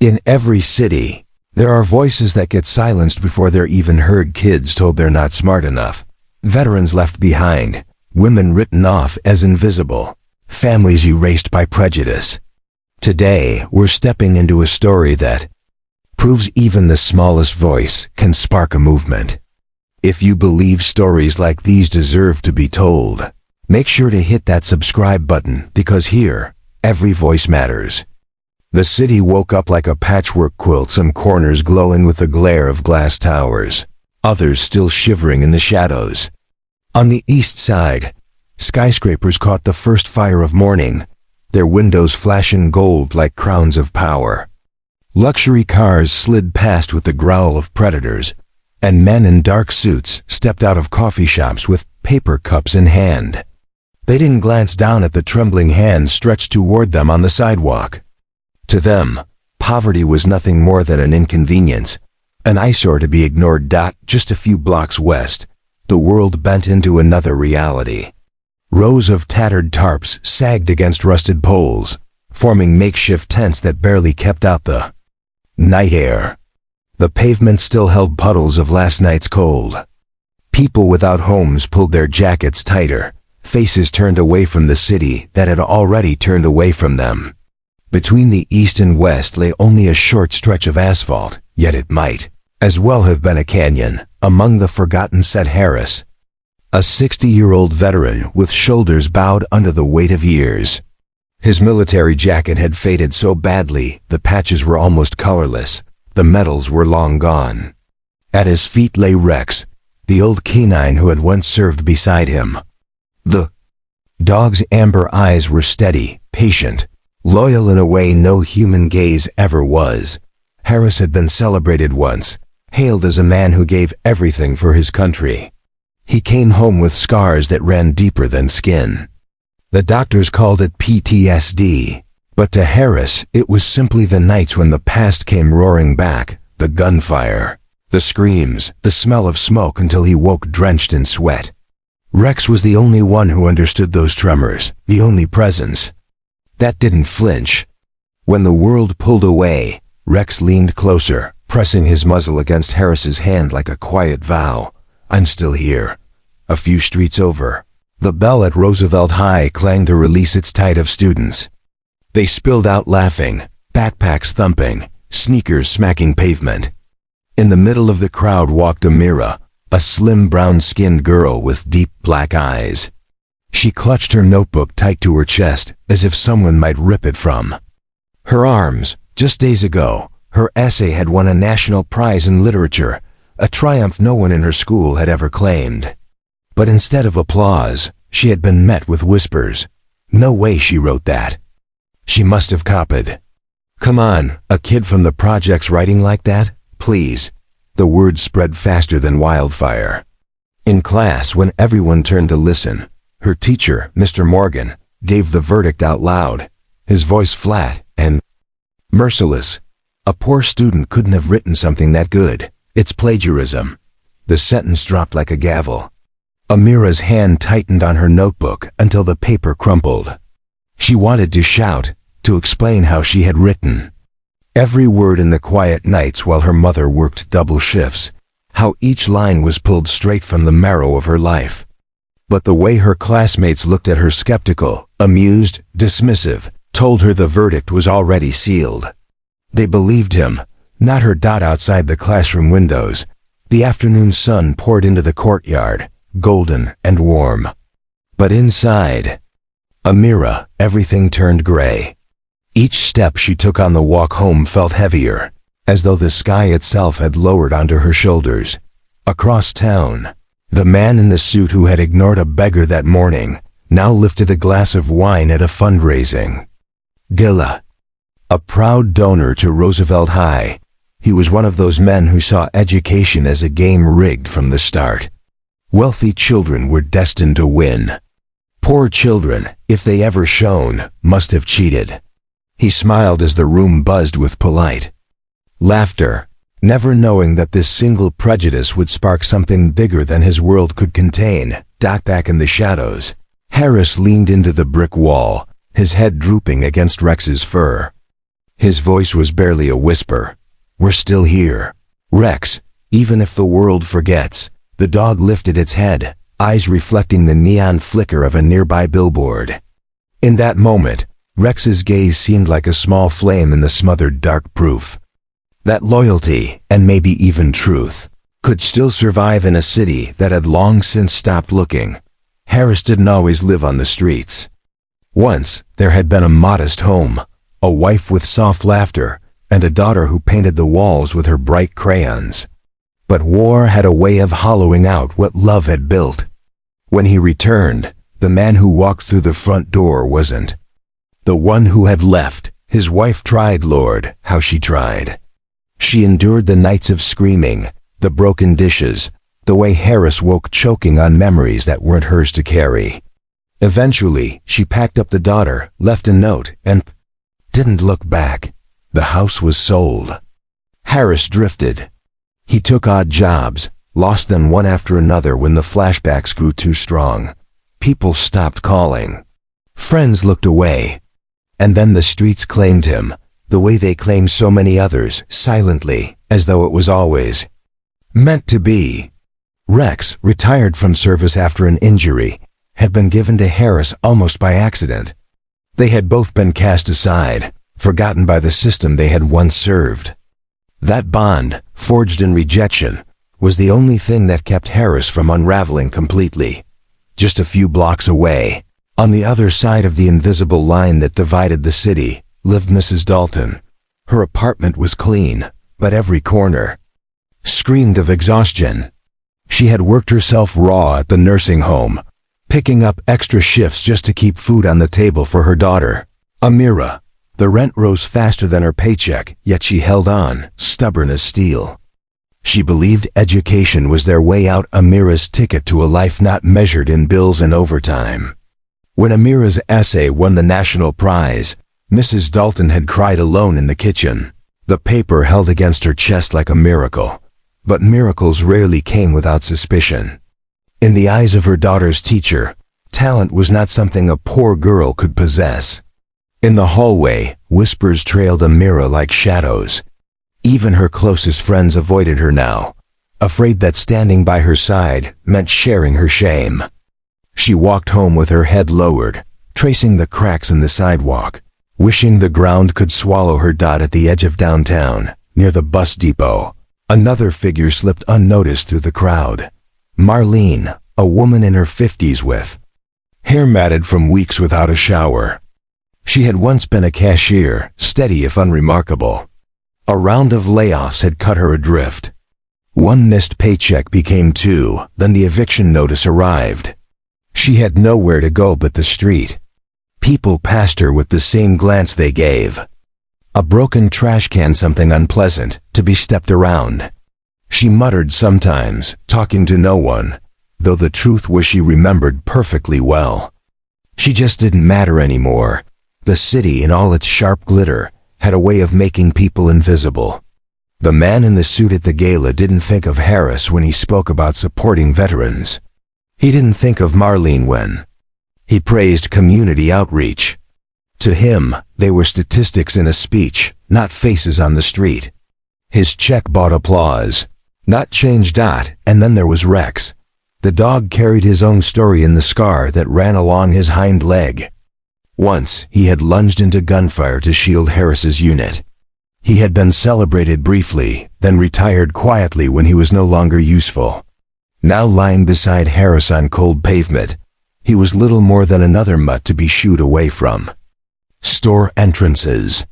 In every city, there are voices that get silenced before they're even heard. Kids told they're not smart enough, veterans left behind, women written off as invisible, families erased by prejudice. Today, we're stepping into a story that proves even the smallest voice can spark a movement. If you believe stories like these deserve to be told, make sure to hit that subscribe button, because here, every voice matters. The city woke up like a patchwork quilt, some corners glowing with the glare of glass towers, others still shivering in the shadows. On the east side, skyscrapers caught the first fire of morning, their windows flashing gold like crowns of power. Luxury cars slid past with the growl of predators, and men in dark suits stepped out of coffee shops with paper cups in hand. They didn't glance down at the trembling hands stretched toward them on the sidewalk. To them, poverty was nothing more than an inconvenience, an eyesore to be ignored. Just a few blocks west, the world bent into another reality. Rows of tattered tarps sagged against rusted poles, forming makeshift tents that barely kept out the night air. The pavement still held puddles of last night's cold. People without homes pulled their jackets tighter, faces turned away from the city that had already turned away from them. Between the east and west lay only a short stretch of asphalt, yet it might as well have been a canyon. Among the forgotten sat Harris, a 60-year-old veteran with shoulders bowed under the weight of years. His military jacket had faded so badly the patches were almost colorless, the medals were long gone. At his feet lay Rex, the old canine who had once served beside him. The dog's amber eyes were steady, patient, loyal in a way no human gaze ever was. Harris had been celebrated once, hailed as a man who gave everything for his country. He came home with scars that ran deeper than skin. The doctors called it PTSD, but to Harris it was simply the nights when the past came roaring back, the gunfire, the screams, the smell of smoke, until he woke drenched in sweat. Rex was the only one who understood those tremors, the only presence that didn't flinch. When the world pulled away, Rex leaned closer, pressing his muzzle against Harris's hand like a quiet vow. I'm still here. A few streets over, the bell at Roosevelt High clanged to release its tide of students. They spilled out laughing, backpacks thumping, sneakers smacking pavement. In the middle of the crowd walked Amira, a slim brown-skinned girl with deep black eyes. She clutched her notebook tight to her chest, as if someone might rip it from her arms. Just days ago, her essay had won a national prize in literature, a triumph no one in her school had ever claimed. But instead of applause, she had been met with whispers. No way she wrote that. She must have copied. Come on, a kid from the project's writing like that? Please. The words spread faster than wildfire. In class, when everyone turned to listen, her teacher, Mr. Morgan, gave the verdict out loud, his voice flat and merciless. A poor student couldn't have written something that good. It's plagiarism. The sentence dropped like a gavel. Amira's hand tightened on her notebook until the paper crumpled. She wanted to shout, to explain how she had written every word in the quiet nights while her mother worked double shifts, how each line was pulled straight from the marrow of her life. But the way her classmates looked at her, skeptical, amused, dismissive, told her the verdict was already sealed. They believed him, not her. Outside the classroom windows, the afternoon sun poured into the courtyard, golden and warm. But inside Amira, everything turned gray. Each step she took on the walk home felt heavier, as though the sky itself had lowered onto her shoulders. Across town, the man in the suit who had ignored a beggar that morning now lifted a glass of wine at a fundraising gala. A proud donor to Roosevelt High, he was one of those men who saw education as a game rigged from the start. Wealthy children were destined to win. Poor children, if they ever shone, must have cheated. He smiled as the room buzzed with polite laughter, never knowing that this single prejudice would spark something bigger than his world could contain. Back in the shadows, Harris leaned into the brick wall, his head drooping against Rex's fur. His voice was barely a whisper. "We're still here. Rex, even if the world forgets." The dog lifted its head, eyes reflecting the neon flicker of a nearby billboard. In that moment, Rex's gaze seemed like a small flame in the smothered dark proof that loyalty, and maybe even truth, could still survive in a city that had long since stopped looking. Harris didn't always live on the streets. Once, there had been a modest home, a wife with soft laughter, and a daughter who painted the walls with her bright crayons. But war had a way of hollowing out what love had built. When he returned, the man who walked through the front door wasn't the one who had left. His wife tried, Lord, how she tried. She endured the nights of screaming, the broken dishes, the way Harris woke choking on memories that weren't hers to carry. Eventually, she packed up the daughter, left a note, and didn't look back. The house was sold. Harris drifted. He took odd jobs, lost them one after another when the flashbacks grew too strong. People stopped calling. Friends looked away. And then the streets claimed him, the way they claimed so many others, silently, as though it was always meant to be. Rex, retired from service after an injury, had been given to Harris almost by accident. They had both been cast aside, forgotten by the system they had once served. That bond, forged in rejection, was the only thing that kept Harris from unraveling completely. Just a few blocks away, on the other side of the invisible line that divided the city, lived Mrs. Dalton. Her apartment was clean, but every corner screamed of exhaustion. She had worked herself raw at the nursing home, picking up extra shifts just to keep food on the table for her daughter, Amira. The rent rose faster than her paycheck, yet she held on, stubborn as steel. She believed education was their way out, Amira's ticket to a life not measured in bills and overtime. When Amira's essay won the national prize, Mrs. Dalton had cried alone in the kitchen, the paper held against her chest like a miracle. But miracles rarely came without suspicion. In the eyes of her daughter's teacher, talent was not something a poor girl could possess. In the hallway, whispers trailed Amira like shadows. Even her closest friends avoided her now, afraid that standing by her side meant sharing her shame. She walked home with her head lowered, tracing the cracks in the sidewalk, wishing the ground could swallow her. At the edge of downtown, near the bus depot, another figure slipped unnoticed through the crowd. Marlene, a woman in her 50s with hair matted from weeks without a shower. She had once been a cashier, steady if unremarkable. A round of layoffs had cut her adrift. One missed paycheck became two, then the eviction notice arrived. She had nowhere to go but the street. People passed her with the same glance they gave. A broken trash can, something unpleasant, to be stepped around. She muttered sometimes, talking to no one, though the truth was she remembered perfectly well. She just didn't matter anymore. The city, in all its sharp glitter, had a way of making people invisible. The man in the suit at the gala didn't think of Harris when he spoke about supporting veterans. He didn't think of Marlene when he praised community outreach. To him, they were statistics in a speech, not faces on the street. His check bought applause, not change. And then there was Rex. The dog carried his own story in the scar that ran along his hind leg. Once, he had lunged into gunfire to shield Harris's unit. He had been celebrated briefly, then retired quietly when he was no longer useful. Now lying beside Harris on cold pavement, he was little more than another mutt to be shooed away from. Store entrances.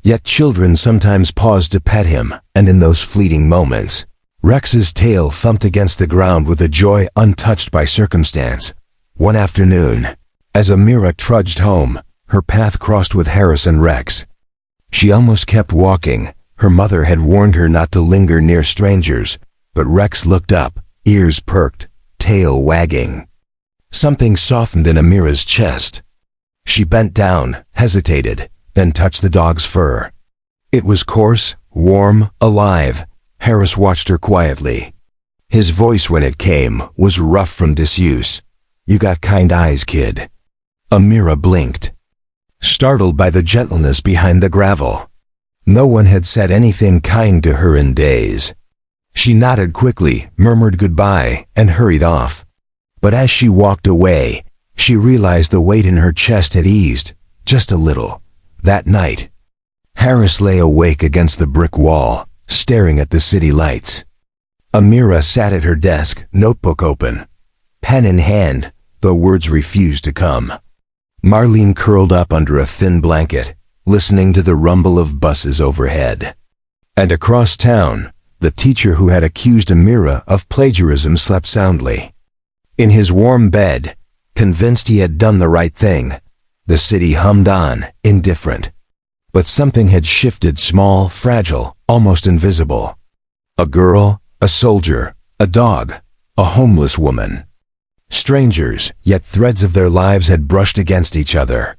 Yet children sometimes paused to pet him, and in those fleeting moments, Rex's tail thumped against the ground with a joy untouched by circumstance. One afternoon, as Amira trudged home, her path crossed with Harris and Rex. She almost kept walking. Her mother had warned her not to linger near strangers, but Rex looked up, ears perked, tail wagging. Something softened in Amira's chest. She bent down, hesitated, then touched the dog's fur. It was coarse, warm, alive. Harris watched her quietly. His voice, when it came, was rough from disuse. "You got kind eyes, kid." Amira blinked, startled by the gentleness behind the gravel. No one had said anything kind to her in days. She nodded quickly, murmured goodbye, and hurried off. But as she walked away, she realized the weight in her chest had eased, just a little. That night, Harris lay awake against the brick wall, staring at the city lights. Amira sat at her desk, notebook open. Pen in hand, though words refused to come. Marlene curled up under a thin blanket, listening to the rumble of buses overhead. And across town, the teacher who had accused Amira of plagiarism slept soundly. In his warm bed, convinced he had done the right thing, the city hummed on, indifferent. But something had shifted, small, fragile, almost invisible. A girl, a soldier, a dog, a homeless woman. Strangers, yet threads of their lives had brushed against each other.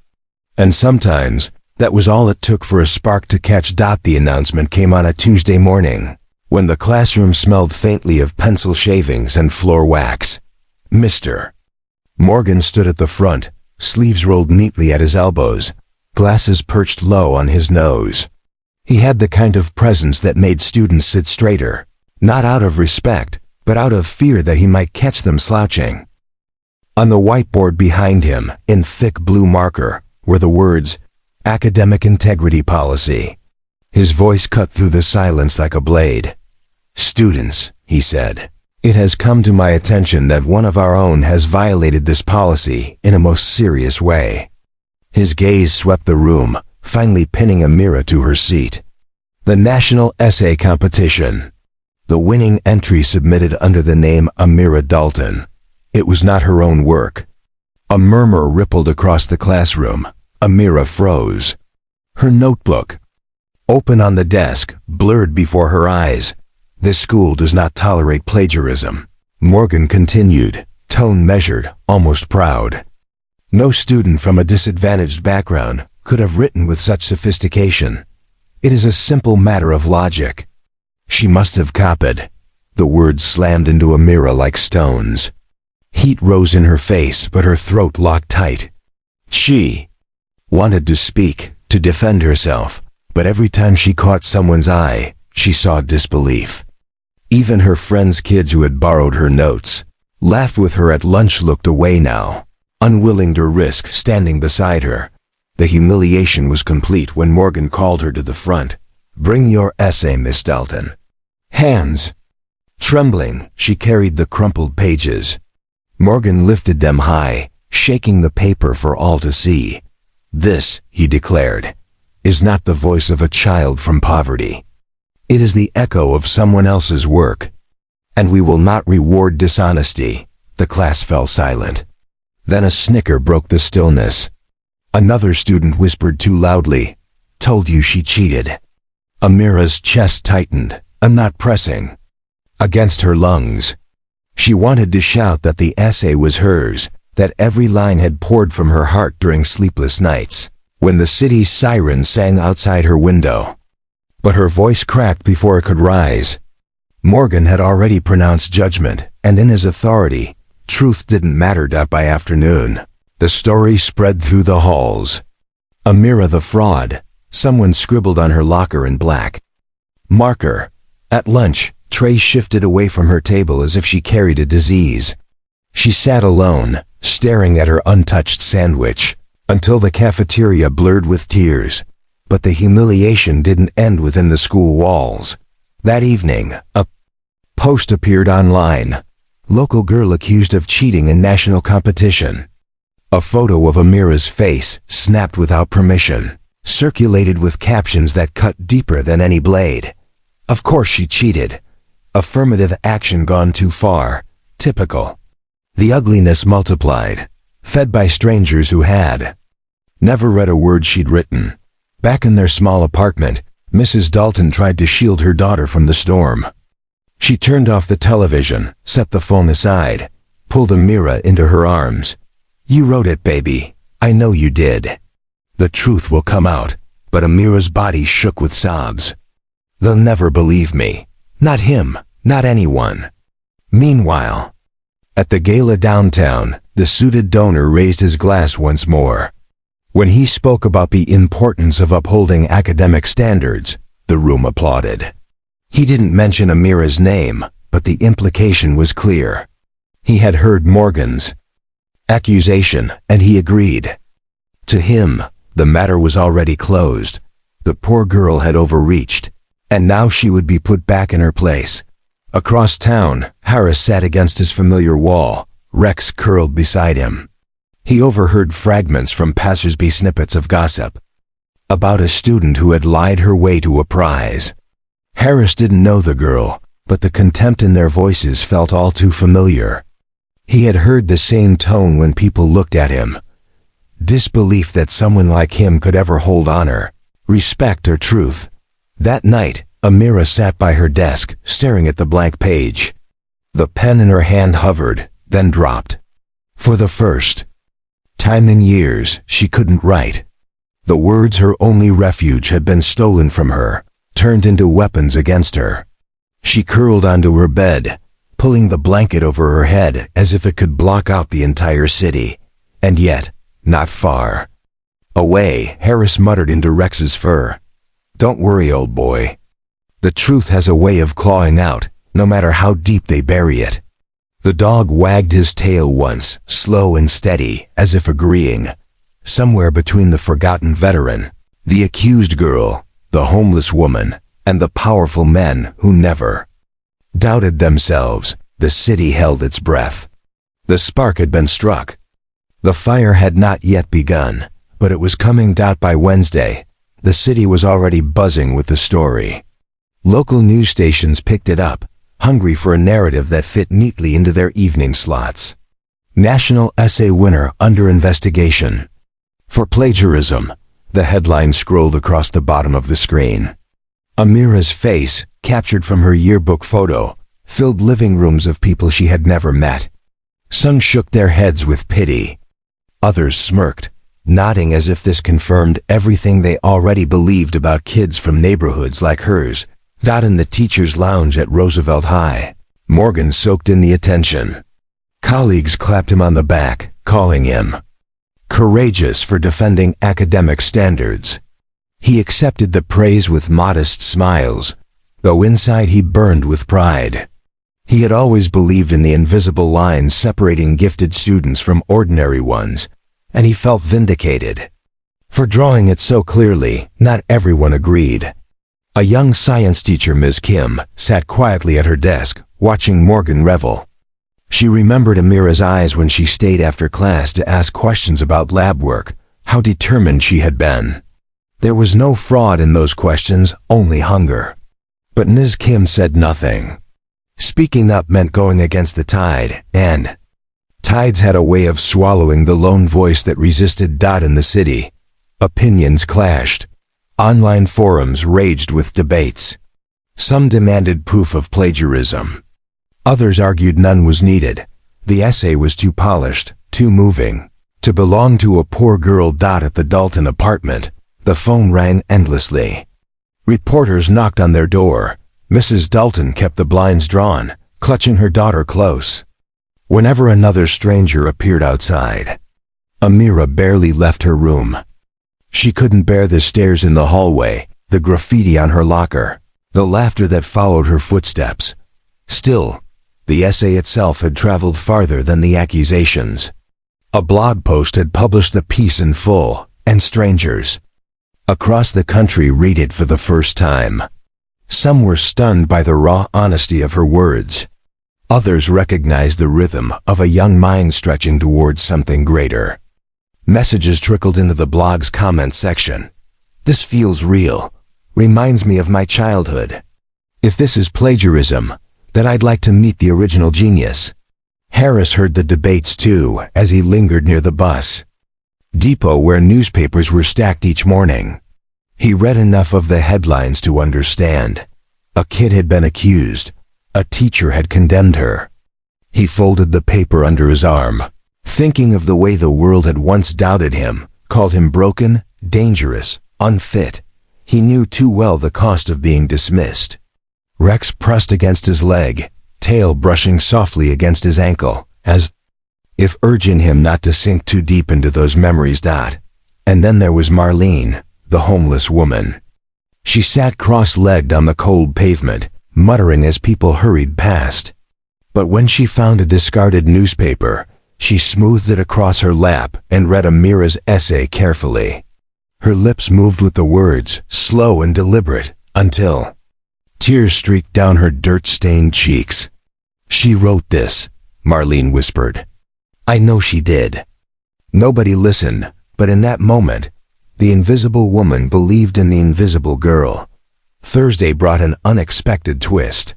And sometimes, that was all it took for a spark to catch. The announcement came on a Tuesday morning, when the classroom smelled faintly of pencil shavings and floor wax. Mr. Morgan stood at the front, sleeves rolled neatly at his elbows, glasses perched low on his nose. He had the kind of presence that made students sit straighter, not out of respect, but out of fear that he might catch them slouching. On the whiteboard behind him, in thick blue marker, were the words, Academic Integrity Policy. His voice cut through the silence like a blade. Students, he said, it has come to my attention that one of our own has violated this policy in a most serious way. His gaze swept the room, finally pinning Amira to her seat. The National Essay Competition. The winning entry submitted under the name Amira Dalton. It was not her own work. A murmur rippled across the classroom. Amira froze. Her notebook, open on the desk, blurred before her eyes. This school does not tolerate plagiarism. Morgan continued, tone measured, almost proud. No student from a disadvantaged background could have written with such sophistication. It is a simple matter of logic. She must have copied. The words slammed into Amira like stones. Heat rose in her face, but her throat locked tight. She wanted to speak, to defend herself, but every time she caught someone's eye, she saw disbelief. Even her friends' kids who had borrowed her notes, laughed with her at lunch, looked away now, unwilling to risk standing beside her. The humiliation was complete when Morgan called her to the front. Bring your essay, Miss Dalton. Hands trembling, she carried the crumpled pages. Morgan lifted them high, shaking the paper for all to see. This, he declared, is not the voice of a child from poverty. It is the echo of someone else's work. And we will not reward dishonesty. The class fell silent. Then a snicker broke the stillness. Another student whispered too loudly, Told you she cheated. Amira's chest tightened, I'm not pressing, against her lungs. She wanted to shout that the essay was hers, that every line had poured from her heart during sleepless nights, when the city's siren sang outside her window. But her voice cracked before it could rise. Morgan had already pronounced judgment, and in his authority, truth didn't matter. By afternoon, the story spread through the halls. Amira the fraud, someone scribbled on her locker in black marker. At lunch, Trey shifted away from her table as if she carried a disease. She sat alone, staring at her untouched sandwich, until the cafeteria blurred with tears. But the humiliation didn't end within the school walls. That evening, a post appeared online. Local girl accused of cheating in national competition. A photo of Amira's face, snapped without permission, circulated with captions that cut deeper than any blade. Of course she cheated. Affirmative action gone too far. Typical. The ugliness multiplied, fed by strangers who had never read a word she'd written. Back in their small apartment, Mrs. Dalton tried to shield her daughter from the storm. She turned off the television, set the phone aside, pulled Amira into her arms. You wrote it, baby. I know you did. The truth will come out. But Amira's body shook with sobs. They'll never believe me. Not him, not anyone. Meanwhile, at the gala downtown, the suited donor raised his glass once more. When he spoke about the importance of upholding academic standards, the room applauded. He didn't mention Amira's name, but the implication was clear. He had heard Morgan's accusation, and he agreed. To him, the matter was already closed. The poor girl had overreached, and now she would be put back in her place. Across town, Harris sat against his familiar wall, Rex curled beside him. He overheard fragments from passers-by, snippets of gossip about a student who had lied her way to a prize. Harris didn't know the girl, but the contempt in their voices felt all too familiar. He had heard the same tone when people looked at him. Disbelief that someone like him could ever hold honor, respect, or truth. That night, Amira sat by her desk, staring at the blank page. The pen in her hand hovered, then dropped. For the first time in years, she couldn't write. The words, her only refuge, had been stolen from her, turned into weapons against her. She curled onto her bed, pulling the blanket over her head as if it could block out the entire city. And yet, not far away, Harris muttered into Rex's fur, "Don't worry, old boy. The truth has a way of clawing out, no matter how deep they bury it." The dog wagged his tail once, slow and steady, as if agreeing. Somewhere between the forgotten veteran, the accused girl, the homeless woman, and the powerful men who never doubted themselves, the city held its breath. The spark had been struck. The fire had not yet begun, but it was coming out by Wednesday. The city was already buzzing with the story. Local news stations picked it up, hungry for a narrative that fit neatly into their evening slots. National Essay Winner under investigation for plagiarism, the headline scrolled across the bottom of the screen. Amira's face, captured from her yearbook photo, filled living rooms of people she had never met. Some shook their heads with pity. Others smirked, nodding as if this confirmed everything they already believed about kids from neighborhoods like hers. That in the teacher's lounge at Roosevelt High, Morgan soaked in the attention. Colleagues clapped him on the back, calling him courageous for defending academic standards. He accepted the praise with modest smiles, though inside he burned with pride. He had always believed in the invisible lines separating gifted students from ordinary ones, and he felt vindicated. For drawing it so clearly, not everyone agreed. A young science teacher, Ms. Kim, sat quietly at her desk, watching Morgan revel. She remembered Amira's eyes when she stayed after class to ask questions about lab work, how determined she had been. There was no fraud in those questions, only hunger. But Ms. Kim said nothing. Speaking up meant going against the tide, and tides had a way of swallowing the lone voice that resisted. In the city, opinions clashed. Online forums raged with debates. Some demanded proof of plagiarism. Others argued none was needed. The essay was too polished, too moving to belong to a poor girl. At the Dalton apartment, the phone rang endlessly. Reporters knocked on their door. Mrs. Dalton kept the blinds drawn, clutching her daughter close. Whenever another stranger appeared outside, Amira barely left her room. She couldn't bear the stairs in the hallway, the graffiti on her locker, the laughter that followed her footsteps. Still, the essay itself had traveled farther than the accusations. A blog post had published the piece in full, and strangers across the country read it for the first time. Some were stunned by the raw honesty of her words. Others recognized the rhythm of a young mind stretching towards something greater. Messages trickled into the blog's comment section. "This feels real. Reminds me of my childhood. If this is plagiarism, then I'd like to meet the original genius." Harris heard the debates too as he lingered near the bus depot where newspapers were stacked each morning. He read enough of the headlines to understand. A kid had been accused. A teacher had condemned her. He folded the paper under his arm, thinking of the way the world had once doubted him, called him broken, dangerous, unfit. He knew too well the cost of being dismissed. Rex pressed against his leg, tail brushing softly against his ankle, as if urging him not to sink too deep into those memories. And then there was Marlene, the homeless woman. She sat cross-legged on the cold pavement, muttering as people hurried past. But when she found a discarded newspaper, she smoothed it across her lap and read Amira's essay carefully. Her lips moved with the words, slow and deliberate, until tears streaked down her dirt-stained cheeks. "She wrote this," Marlene whispered. "I know she did." Nobody listened, but in that moment, the invisible woman believed in the invisible girl. Thursday brought an unexpected twist.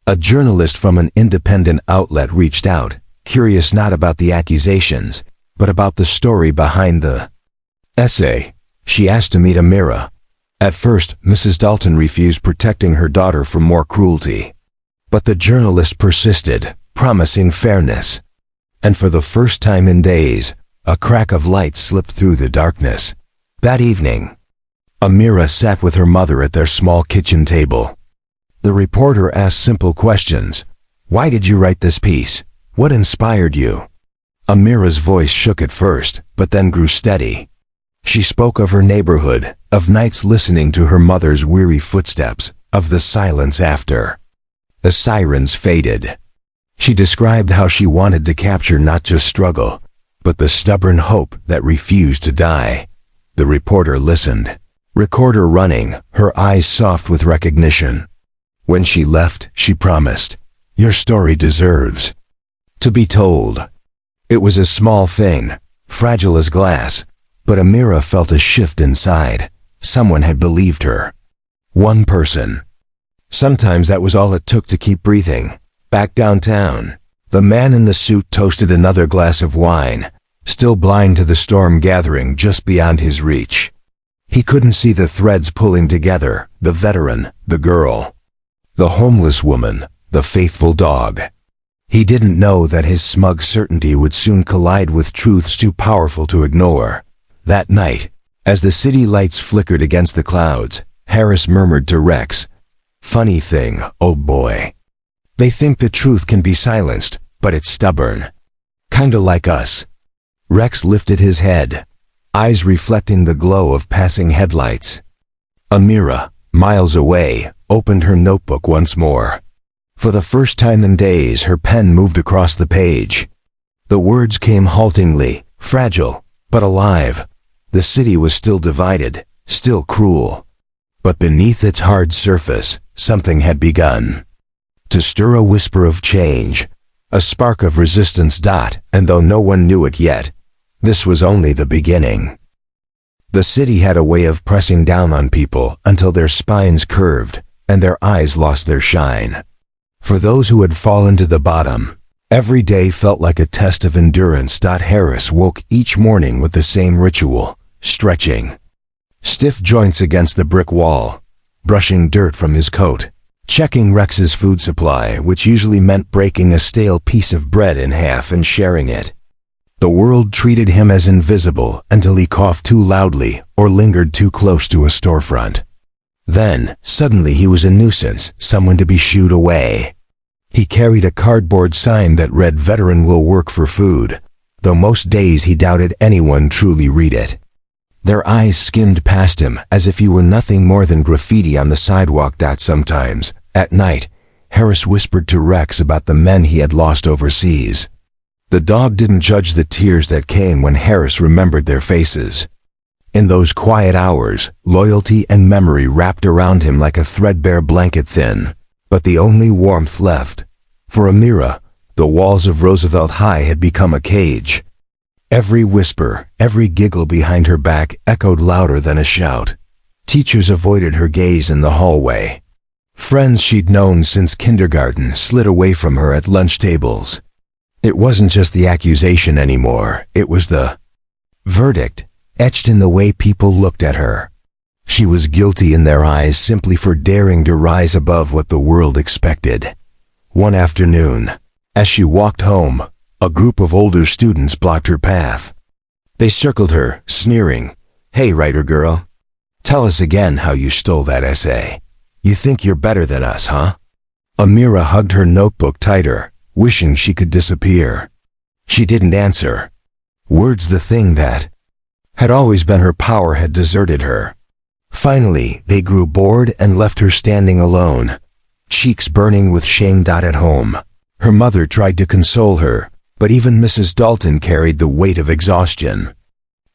A journalist from an independent outlet reached out, curious not about the accusations, but about the story behind the essay. She asked to meet Amira. At first, Mrs. Dalton refused, protecting her daughter from more cruelty. But the journalist persisted, promising fairness. And for the first time in days, a crack of light slipped through the darkness. That evening, Amira sat with her mother at their small kitchen table. The reporter asked simple questions. "Why did you write this piece? What inspired you?" Amira's voice shook at first, but then grew steady. She spoke of her neighborhood, of nights listening to her mother's weary footsteps, of the silence after the sirens faded. She described how she wanted to capture not just struggle, but the stubborn hope that refused to die. The reporter listened, recorder running, her eyes soft with recognition. When she left, she promised, "Your story deserves to be told." It was a small thing, fragile as glass, but Amira felt a shift inside. Someone had believed her. One person. Sometimes that was all it took to keep breathing. Back downtown, the man in the suit toasted another glass of wine, still blind to the storm gathering just beyond his reach. He couldn't see the threads pulling together, the veteran, the girl, the homeless woman, the faithful dog. He didn't know that his smug certainty would soon collide with truths too powerful to ignore. That night, as the city lights flickered against the clouds, Harris murmured to Rex, "Funny thing, old boy. They think the truth can be silenced, but it's stubborn. Kinda like us." Rex lifted his head, eyes reflecting the glow of passing headlights. Amira, miles away, opened her notebook once more. For the first time in days, her pen moved across the page. The words came haltingly, fragile, but alive. The city was still divided, still cruel. But beneath its hard surface, something had begun to stir, a whisper of change, a spark of resistance. And though no one knew it yet, this was only the beginning. The city had a way of pressing down on people until their spines curved and their eyes lost their shine. For those who had fallen to the bottom, every day felt like a test of endurance. Harris woke each morning with the same ritual, stretching stiff joints against the brick wall, brushing dirt from his coat, checking Rex's food supply, which usually meant breaking a stale piece of bread in half and sharing it. The world treated him as invisible until he coughed too loudly or lingered too close to a storefront. Then, suddenly he was a nuisance, someone to be shooed away. He carried a cardboard sign that read, "Veteran will work for food," though most days he doubted anyone truly read it. Their eyes skimmed past him as if he were nothing more than graffiti on the sidewalk. Sometimes, at night, Harris whispered to Rex about the men he had lost overseas. The dog didn't judge the tears that came when Harris remembered their faces. In those quiet hours, loyalty and memory wrapped around him like a threadbare blanket, thin, but the only warmth left. For Amira, the walls of Roosevelt High had become a cage. Every whisper, every giggle behind her back echoed louder than a shout. Teachers avoided her gaze in the hallway. Friends she'd known since kindergarten slid away from her at lunch tables. It wasn't just the accusation anymore, it was the verdict, etched in the way people looked at her. She was guilty in their eyes simply for daring to rise above what the world expected. One afternoon, as she walked home, a group of older students blocked her path. They circled her, sneering, "Hey, writer girl, tell us again how you stole that essay. You think you're better than us, huh?" Amira hugged her notebook tighter, wishing she could disappear. She didn't answer. Words, the thing that Had always been her power had deserted her. Finally, they grew bored and left her standing alone, cheeks burning with shame. At home, her mother tried to console her, but even Mrs. Dalton carried the weight of exhaustion.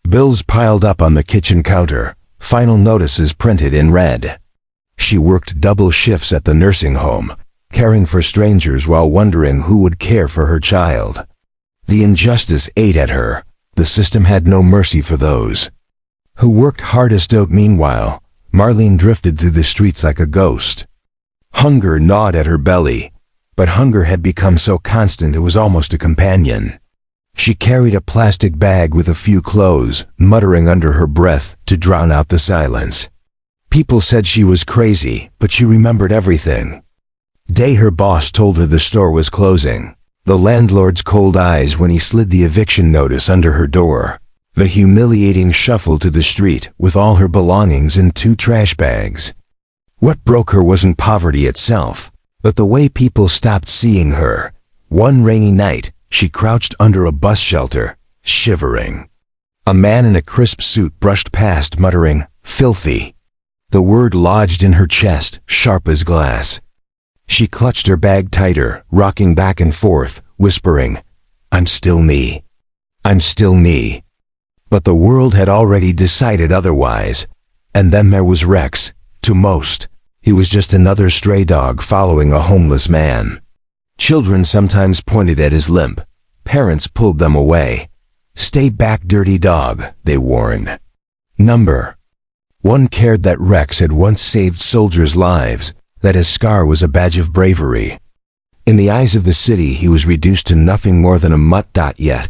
Bills piled up on the kitchen counter, final notices printed in red. She worked double shifts at the nursing home, caring for strangers while wondering who would care for her child. The injustice ate at her. The system had no mercy for those who worked hardest. Meanwhile, Marlene drifted through the streets like a ghost. Hunger gnawed at her belly, but hunger had become so constant it was almost a companion. She carried a plastic bag with a few clothes, muttering under her breath to drown out the silence. People said she was crazy, but she remembered everything. Day her boss told her the store was closing. The landlord's cold eyes when he slid the eviction notice under her door. The humiliating shuffle to the street with all her belongings in 2 trash bags. What broke her wasn't poverty itself, but the way people stopped seeing her. One rainy night, she crouched under a bus shelter, shivering. A man in a crisp suit brushed past, muttering, "Filthy." The word lodged in her chest, sharp as glass. She clutched her bag tighter, rocking back and forth, whispering, "I'm still me. I'm still me." But the world had already decided otherwise. And then there was Rex. To most, he was just another stray dog following a homeless man. Children sometimes pointed at his limp. Parents pulled them away. "Stay back, dirty dog," they warned. Number 1 cared that Rex had once saved soldiers' lives, that his scar was a badge of bravery. In the eyes of the city, he was reduced to nothing more than a mutt. Yet,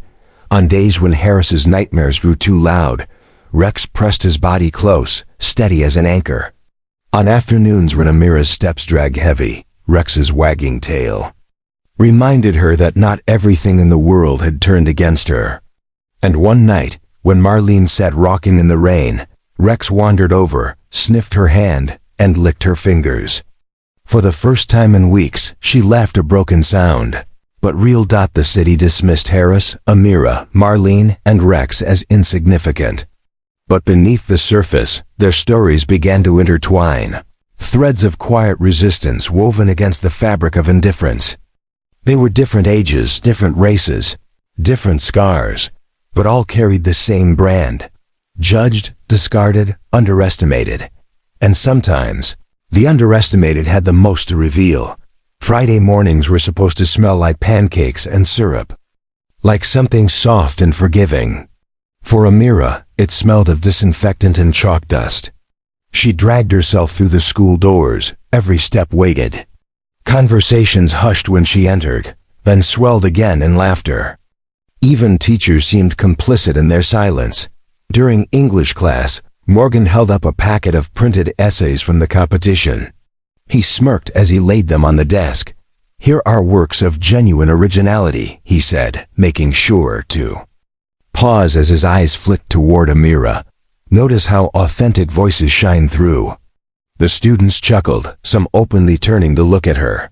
on days when Harris's nightmares grew too loud, Rex pressed his body close, steady as an anchor. On afternoons when Amira's steps dragged heavy, Rex's wagging tail reminded her that not everything in the world had turned against her. And one night, when Marlene sat rocking in the rain, Rex wandered over, sniffed her hand, and licked her fingers. For the first time in weeks, she laughed a broken sound. But real. The city dismissed Harris, Amira, Marlene, and Rex as insignificant. But beneath the surface, their stories began to intertwine. Threads of quiet resistance woven against the fabric of indifference. They were different ages, different races, different scars, but all carried the same brand. Judged, discarded, underestimated. And sometimes, the underestimated had the most to reveal. Friday mornings were supposed to smell like pancakes and syrup. Like something soft and forgiving. For Amira, it smelled of disinfectant and chalk dust. She dragged herself through the school doors, every step weighted. Conversations hushed when she entered, then swelled again in laughter. Even teachers seemed complicit in their silence. During English class, Morgan held up a packet of printed essays from the competition. He smirked as he laid them on the desk. "Here are works of genuine originality," he said, making sure to pause as his eyes flicked toward Amira. "Notice how authentic voices shine through." The students chuckled, some openly turning to look at her.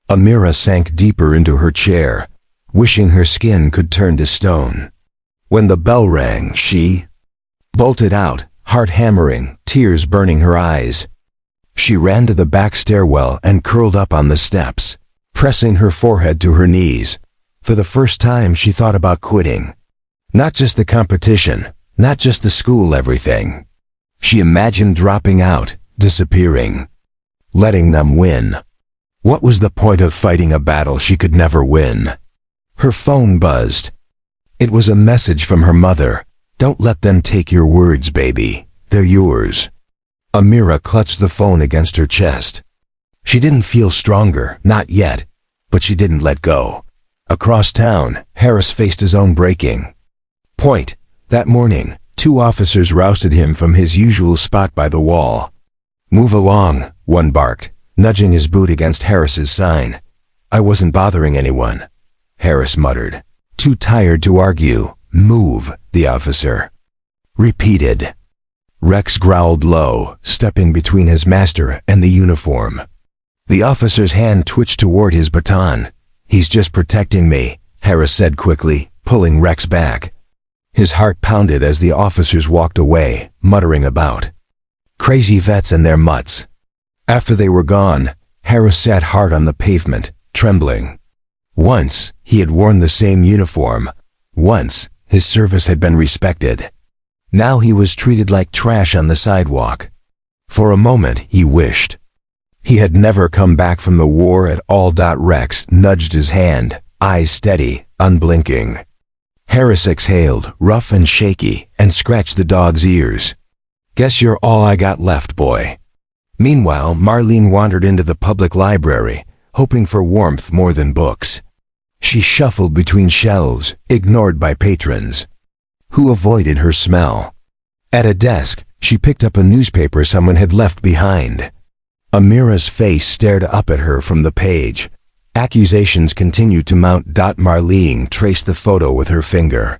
Amira sank deeper into her chair, wishing her skin could turn to stone. When the bell rang, she bolted out, heart hammering, tears burning her eyes. She ran to the back stairwell and curled up on the steps, pressing her forehead to her knees. For the first time, she thought about quitting. Not just the competition, not just the school, everything. She imagined dropping out, disappearing, letting them win. What was the point of fighting a battle she could never win? Her phone buzzed. It was a message from her mother. "Don't let them take your words, baby. They're yours." Amira clutched the phone against her chest. She didn't feel stronger, not yet, but she didn't let go. Across town, Harris faced his own breaking point. That morning, 2 officers rousted him from his usual spot by the wall. "Move along," one barked, nudging his boot against Harris's sign. "I wasn't bothering anyone," Harris muttered. Too tired to argue. "Move," the officer repeated. Rex growled low, stepping between his master and the uniform. The officer's hand twitched toward his baton. "He's just protecting me," Harris said quickly, pulling Rex back. His heart pounded as the officers walked away, muttering about crazy vets and their mutts. After they were gone, Harris sat hard on the pavement, trembling. Once, he had worn the same uniform. Once, his service had been respected. Now he was treated like trash on the sidewalk. For a moment, he wished he had never come back from the war at all. Rex nudged his hand, eyes steady, unblinking. Harris exhaled, rough and shaky, and scratched the dog's ears. "Guess you're all I got left, boy." Meanwhile, Marlene wandered into the public library, hoping for warmth more than books. She shuffled between shelves, ignored by patrons who avoided her smell. At a desk, she picked up a newspaper someone had left behind. Amira's face stared up at her from the page. Accusations continued to mount. Marlene traced the photo with her finger.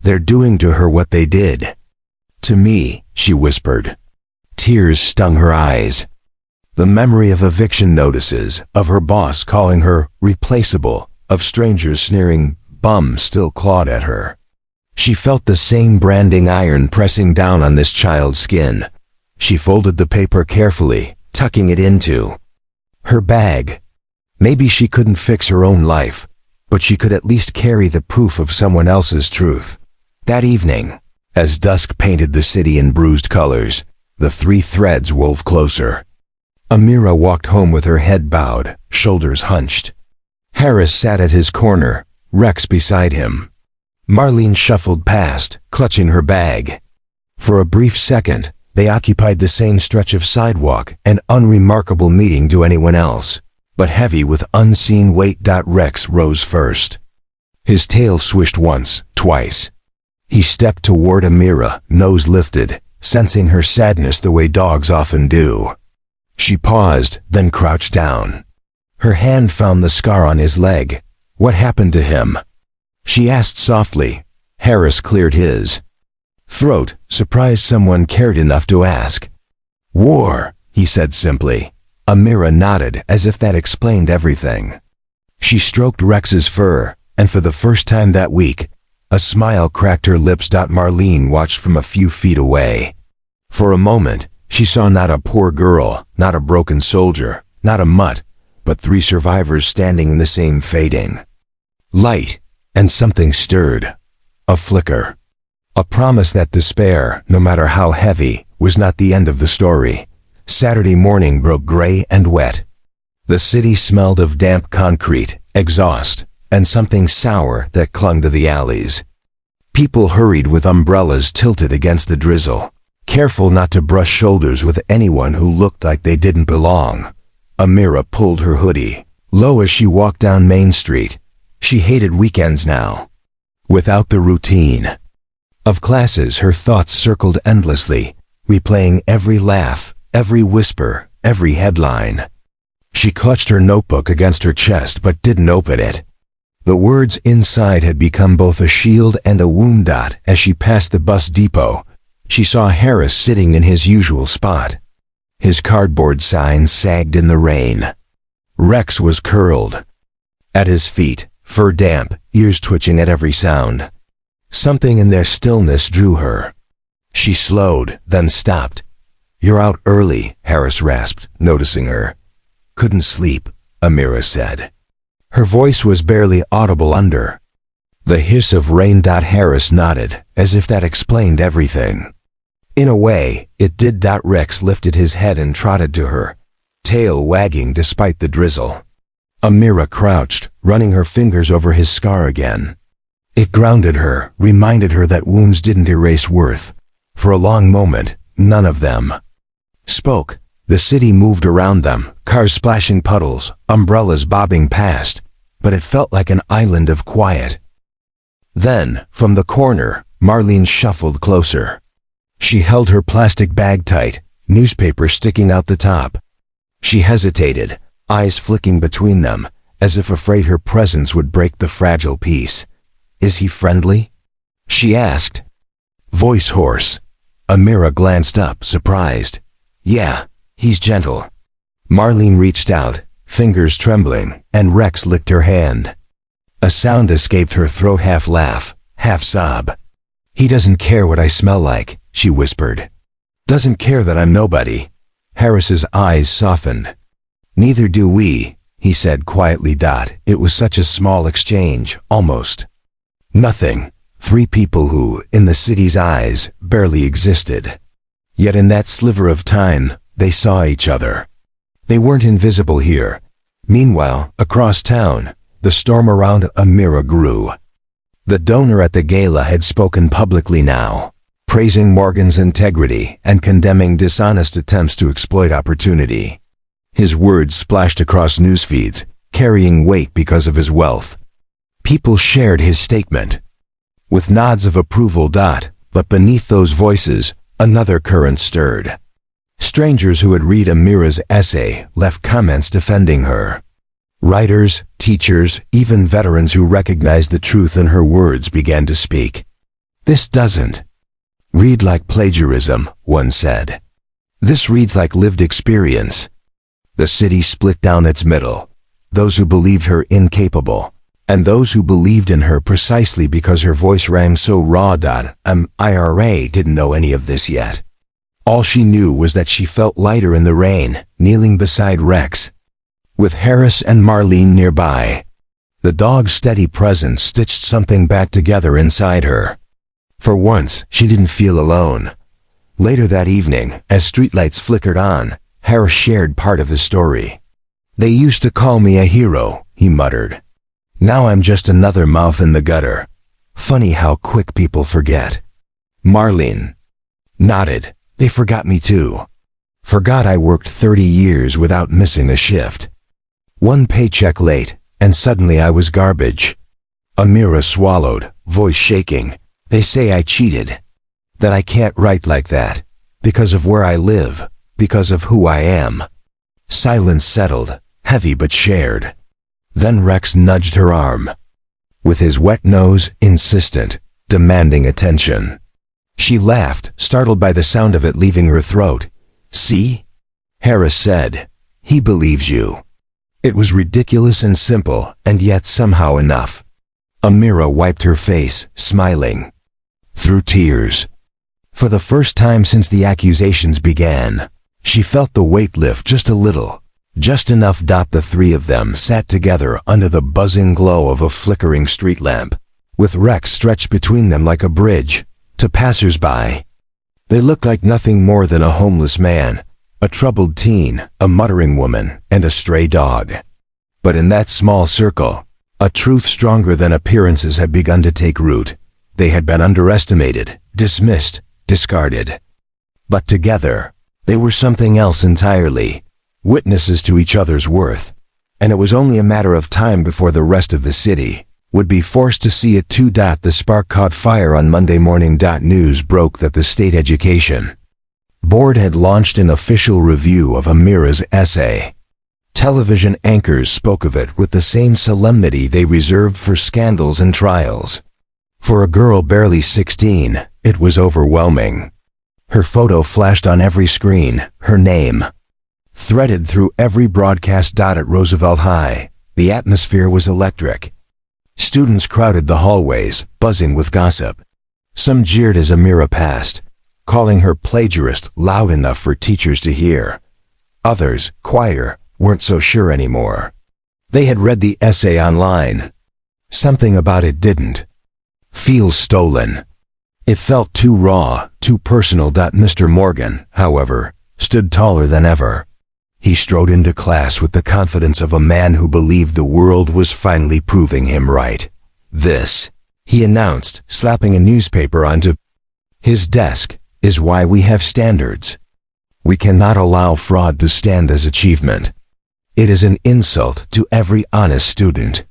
"They're doing to her what they did to me," she whispered. Tears stung her eyes. The memory of eviction notices, of her boss calling her replaceable, of strangers sneering bum still clawed at her. She felt the same branding iron pressing down on this child's skin. She folded the paper carefully, tucking it into her bag. Maybe she couldn't fix her own life, but she could at least carry the proof of someone else's truth. That evening, as dusk painted the city in bruised colors, the three threads wove closer. Amira walked home with her head bowed, shoulders hunched. Harris sat at his corner, Rex beside him. Marlene shuffled past, clutching her bag. For a brief second, they occupied the same stretch of sidewalk, an unremarkable meeting to anyone else, but heavy with unseen weight. Rex rose first. His tail swished once, twice. He stepped toward Amira, nose lifted, sensing her sadness the way dogs often do. She paused, then crouched down. Her hand found the scar on his leg. "What happened to him?" she asked softly. Harris cleared his throat, surprised someone cared enough to ask. "War," he said simply. Amira nodded, as if that explained everything. She stroked Rex's fur, and for the first time that week, a smile cracked her lips. Marlene watched from a few feet away. For a moment, she saw not a poor girl, not a broken soldier, not a mutt, but three survivors standing in the same fading light, and something stirred. A flicker. A promise that despair, no matter how heavy, was not the end of the story. Saturday morning broke gray and wet. The city smelled of damp concrete, exhaust, and something sour that clung to the alleys. People hurried with umbrellas tilted against the drizzle, careful not to brush shoulders with anyone who looked like they didn't belong. Amira pulled her hoodie low as she walked down Main Street. She hated weekends now. Without the routine of classes, her thoughts circled endlessly, replaying every laugh, every whisper, every headline. She clutched her notebook against her chest but didn't open it. The words inside had become both a shield and a wound. As she passed the bus depot, she saw Harris sitting in his usual spot. His cardboard sign sagged in the rain. Rex was curled at his feet, fur damp, ears twitching at every sound. Something in their stillness drew her. She slowed, then stopped. "You're out early," Harris rasped, noticing her. "Couldn't sleep," Amira said. Her voice was barely audible under the hiss of rain. Harris nodded, as if that explained everything. In a way, it did. Rex lifted his head and trotted to her, tail wagging despite the drizzle. Amira crouched, running her fingers over his scar again. It grounded her, reminded her that wounds didn't erase worth. For a long moment, none of them spoke. The city moved around them, cars splashing puddles, umbrellas bobbing past, but it felt like an island of quiet. Then, from the corner, Marlene shuffled closer. She held her plastic bag tight, newspaper sticking out the top. She hesitated, eyes flicking between them, as if afraid her presence would break the fragile peace. "Is he friendly?" she asked, voice hoarse. Amira glanced up, surprised. "Yeah, he's gentle." Marlene reached out, fingers trembling, and Rex licked her hand. A sound escaped her throat, half laugh, half sob. He doesn't care what I smell like, she whispered. Doesn't care that I'm nobody. Harris's eyes softened. Neither do we, he said quietly. It was such a small exchange, almost nothing. Three people who, in the city's eyes, barely existed. Yet in that sliver of time, they saw each other. They weren't invisible here. Meanwhile, across town, the storm around Amira grew. The donor at the gala had spoken publicly now, praising Morgan's integrity and condemning dishonest attempts to exploit opportunity. His words splashed across news feeds, carrying weight because of his wealth. People shared his statement with nods of approval. But beneath those voices, another current stirred. Strangers who had read Amira's essay left comments defending her. Writers, teachers, even veterans who recognized the truth in her words began to speak. This doesn't read like plagiarism, one said. This reads like lived experience. The city split down its middle. Those who believed her incapable, and those who believed in her precisely because her voice rang so raw. Ira didn't know any of this yet. All she knew was that she felt lighter in the rain, kneeling beside Rex, with Harris and Marlene nearby. The dog's steady presence stitched something back together inside her. For once, she didn't feel alone. Later that evening, as streetlights flickered on, Harris shared part of his story. They used to call me a hero, he muttered. Now I'm just another mouth in the gutter. Funny how quick people forget. Marlene nodded. They forgot me too. Forgot I worked 30 years without missing a shift. One paycheck late, and suddenly I was garbage. Amira swallowed, voice shaking. They say I cheated. That I can't write like that. Because of where I live. Because of who I am. Silence settled, heavy but shared. Then Rex nudged her arm. With his wet nose, insistent, demanding attention. She laughed, startled by the sound of it leaving her throat. See? Harris said. He believes you. It was ridiculous and simple, and yet somehow enough. Amira wiped her face, smiling. Through tears. For the first time since the accusations began, she felt the weight lift just a little. Just enough. The three of them sat together under the buzzing glow of a flickering street lamp, with Rex stretched between them like a bridge. To passers-by, they looked like nothing more than a homeless man, a troubled teen, a muttering woman, and a stray dog. But in that small circle, a truth stronger than appearances had begun to take root. They had been underestimated, dismissed, discarded. But together, they were something else entirely, witnesses to each other's worth. And it was only a matter of time before the rest of the city would be forced to see it too. The spark caught fire on Monday morning. News broke that the state education board had launched an official review of Amira's essay. Television anchors spoke of it with the same solemnity they reserved for scandals and trials. For a girl barely 16, it was overwhelming. Her photo flashed on every screen, her name threaded through every broadcast. At Roosevelt High, the atmosphere was electric. Students crowded the hallways, buzzing with gossip. Some jeered as Amira passed, calling her plagiarist loud enough for teachers to hear. Others, quieter, weren't so sure anymore. They had read the essay online. Something about it didn't feel stolen. It felt too raw, too personal. Mr. Morgan, however, stood taller than ever. He strode into class with the confidence of a man who believed the world was finally proving him right. This, he announced, slapping a newspaper onto his desk, is why we have standards. We cannot allow fraud to stand as achievement. It is an insult to every honest student.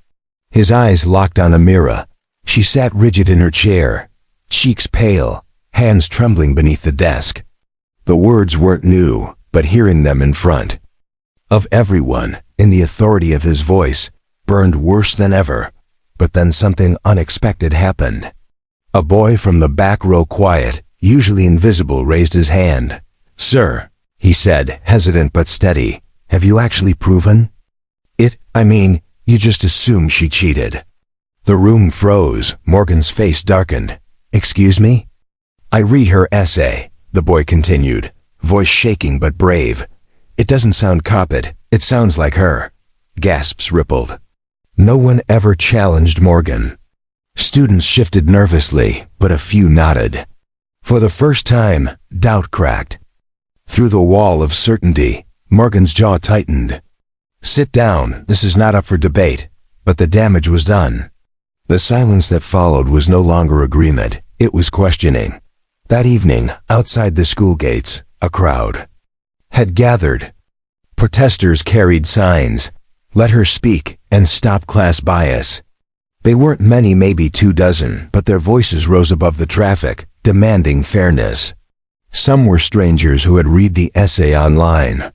His eyes locked on Amira. She sat rigid in her chair, cheeks pale, hands trembling beneath the desk. The words weren't new, but hearing them in front of everyone, in the authority of his voice, burned worse than ever. But then something unexpected happened. A boy from the back row, quiet, usually invisible, raised his hand. Sir, he said, hesitant but steady, have you actually proven it? I mean, you just assumed she cheated. The room froze. Morgan's face darkened. Excuse me? I read her essay, the boy continued, voice shaking but brave. It doesn't sound Coppet, it sounds like her. Gasps rippled. No one ever challenged Morgan. Students shifted nervously, but a few nodded. For the first time, doubt cracked. Through the wall of certainty, Morgan's jaw tightened. Sit down, this is not up for debate, but the damage was done. The silence that followed was no longer agreement, it was questioning. That evening, outside the school gates, a crowd had gathered. Protesters carried signs, "Let her speak and stop class bias." They weren't many, maybe 24, but their voices rose above the traffic, demanding fairness. Some were strangers who had read the essay online.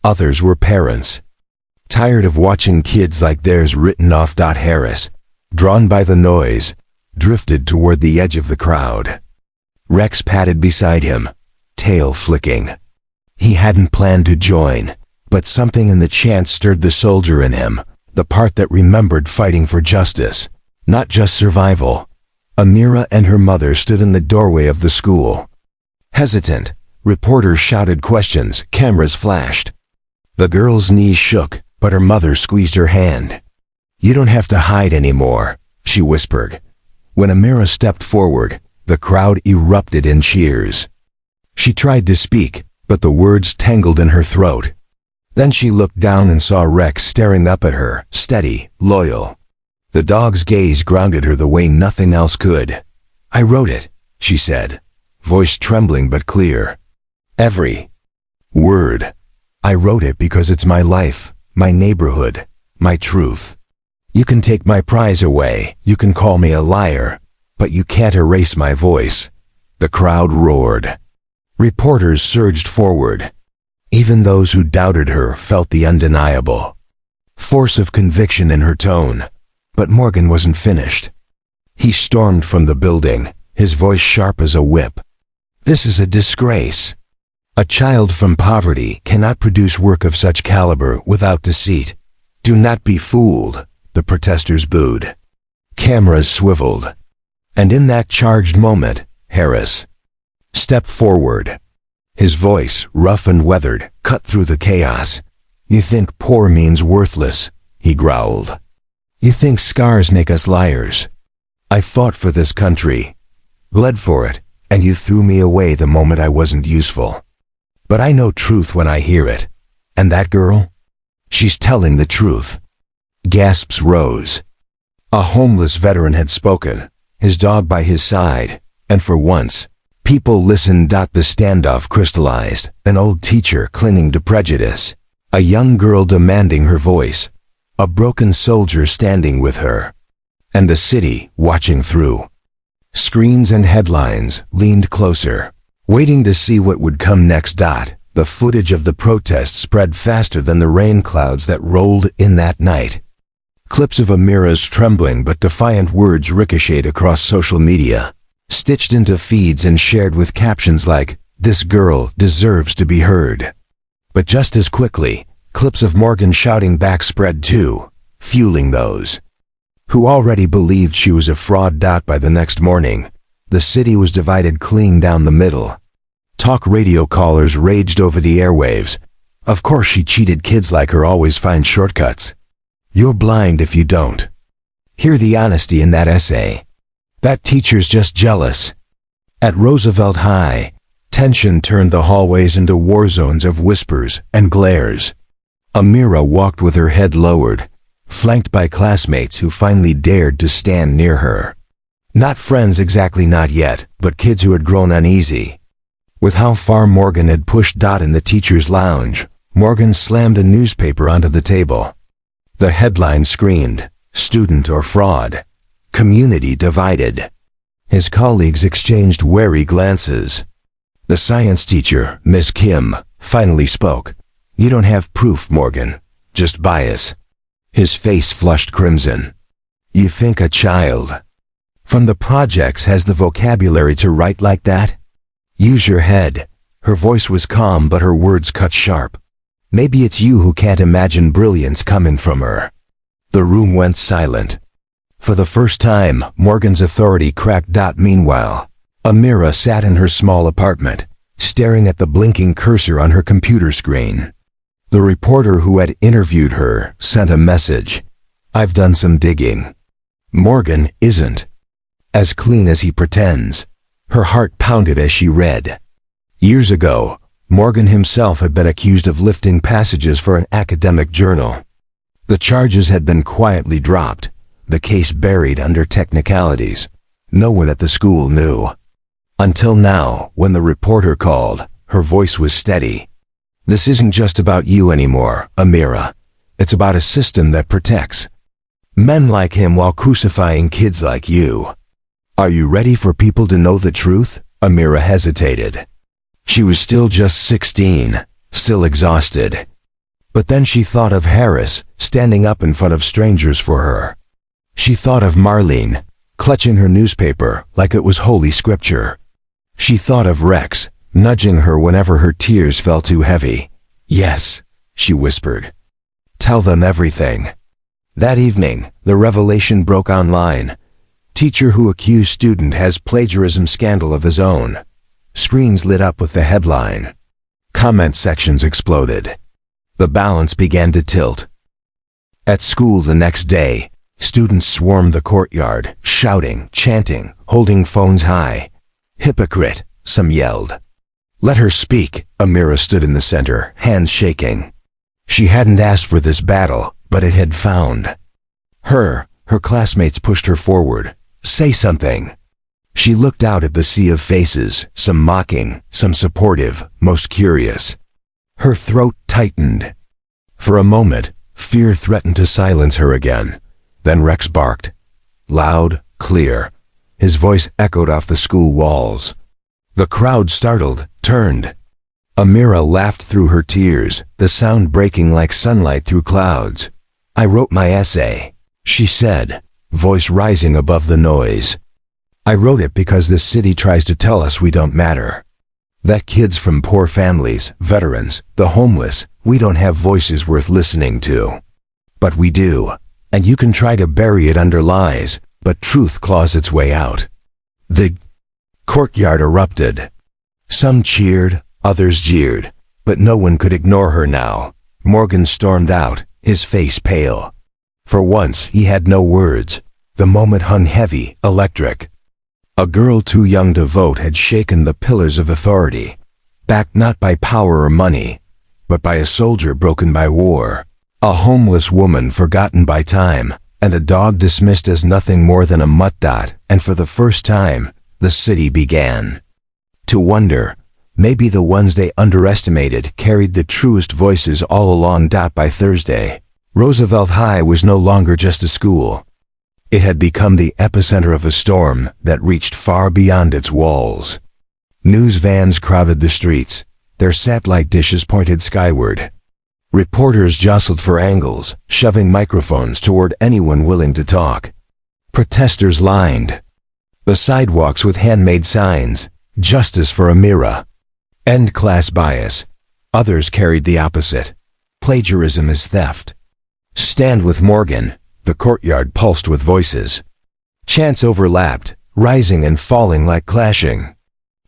Others were parents, tired of watching kids like theirs written off. Harris, drawn by the noise, drifted toward the edge of the crowd. Rex padded beside him, tail flicking. He hadn't planned to join, but something in the chant stirred the soldier in him, the part that remembered fighting for justice, not just survival. Amira and her mother stood in the doorway of the school. Hesitant, reporters shouted questions, cameras flashed. The girl's knees shook, but her mother squeezed her hand. "You don't have to hide anymore," she whispered. When Amira stepped forward, the crowd erupted in cheers. She tried to speak, but the words tangled in her throat. Then she looked down and saw Rex staring up at her, steady, loyal. The dog's gaze grounded her the way nothing else could. "I wrote it," she said, voice trembling but clear. "Every word. I wrote it because it's my life, my neighborhood, my truth. You can take my prize away, you can call me a liar, but you can't erase my voice." The crowd roared. Reporters surged forward. Even those who doubted her felt the undeniable force of conviction in her tone. But Morgan wasn't finished. He stormed from the building, his voice sharp as a whip. "This is a disgrace. A child from poverty cannot produce work of such caliber without deceit. Do not be fooled," the protesters booed. Cameras swiveled. And in that charged moment, Harris stepped forward. His voice, rough and weathered, cut through the chaos. "You think poor means worthless," he growled. "You think scars make us liars. I fought for this country, bled for it, and you threw me away the moment I wasn't useful. But I know truth when I hear it. And that girl? She's telling the truth." Gasps rose. A homeless veteran had spoken, his dog by his side, and for once, people listened. The standoff crystallized, an old teacher clinging to prejudice, a young girl demanding her voice, a broken soldier standing with her, and the city watching through. Screens and headlines leaned closer, waiting to see what would come next. The footage of the protest spread faster than the rain clouds that rolled in that night. Clips of Amira's trembling but defiant words ricocheted across social media, stitched into feeds and shared with captions like, "This girl deserves to be heard." But just as quickly, clips of Morgan shouting back spread too, fueling those who already believed she was a fraud. By the next morning, the city was divided clean down the middle. Talk radio callers raged over the airwaves. "Of course she cheated, kids like her always find shortcuts. You're blind if you don't. Hear the honesty in that essay. That teacher's just jealous." At Roosevelt High, tension turned the hallways into war zones of whispers and glares. Amira walked with her head lowered, flanked by classmates who finally dared to stand near her. Not friends exactly, not yet, but kids who had grown uneasy with how far Morgan had pushed. In the teacher's lounge, Morgan slammed a newspaper onto the table. The headline screamed, "Student or fraud. Community divided." His colleagues exchanged wary glances. The science teacher, Miss Kim, finally spoke. "You don't have proof, Morgan, just bias." His face flushed crimson. "You think a child from the projects has the vocabulary to write like that? Use your head." Her voice was calm but her words cut sharp. "Maybe it's you who can't imagine brilliance coming from her." The room went silent. For the first time, Morgan's authority cracked. Meanwhile, Amira sat in her small apartment, staring at the blinking cursor on her computer screen. The reporter who had interviewed her sent a message. "I've done some digging. Morgan isn't as clean as he pretends." Her heart pounded as she read. Years ago, Morgan himself had been accused of lifting passages for an academic journal. The charges had been quietly dropped, the case buried under technicalities. No one at the school knew. Until now, when the reporter called, her voice was steady. "This isn't just about you anymore, Amira. It's about a system that protects men like him while crucifying kids like you. Are you ready for people to know the truth?" Amira hesitated. She was still just 16, still exhausted. But then she thought of Harris, standing up in front of strangers for her. She thought of Marlene, clutching her newspaper like it was holy scripture. She thought of Rex, nudging her whenever her tears felt too heavy. "Yes," she whispered. "Tell them everything." That evening, the revelation broke online. Teacher who accused student has plagiarism scandal of his own. Screens lit up with the headline. Comment sections exploded. The balance began to tilt. At school the next day, students swarmed the courtyard, shouting, chanting, holding phones high. "Hypocrite," some yelled. "Let her speak." Amira stood in the center, hands shaking. She hadn't asked for this battle, but it had found her. Her classmates pushed her forward. "Say something." She looked out at the sea of faces, some mocking, some supportive, most curious. Her throat tightened. For a moment, fear threatened to silence her again. Then Rex barked. Loud, clear. His voice echoed off the school walls. The crowd, startled, turned. Amira laughed through her tears, the sound breaking like sunlight through clouds. "I wrote my essay," she said, voice rising above the noise. "I wrote it because this city tries to tell us we don't matter. That kids from poor families, veterans, the homeless, we don't have voices worth listening to. But we do, and you can try to bury it under lies, but truth claws its way out." The courtyard erupted. Some cheered, others jeered, but no one could ignore her now. Morgan stormed out, his face pale. For once, he had no words. The moment hung heavy, electric. A girl too young to vote had shaken the pillars of authority, backed not by power or money, but by a soldier broken by war, a homeless woman forgotten by time, and a dog dismissed as nothing more than a mutt. And for the first time, the city began to wonder, maybe the ones they underestimated carried the truest voices all along. By Thursday, Roosevelt High was no longer just a school. It had become the epicenter of a storm that reached far beyond its walls. News vans crowded the streets, their satellite dishes pointed skyward. Reporters jostled for angles, shoving microphones toward anyone willing to talk. Protesters lined the sidewalks with handmade signs, "Justice for Amira," "End class bias." Others carried the opposite. "Plagiarism is theft." "Stand with Morgan." The courtyard pulsed with voices. Chants overlapped, rising and falling like clashing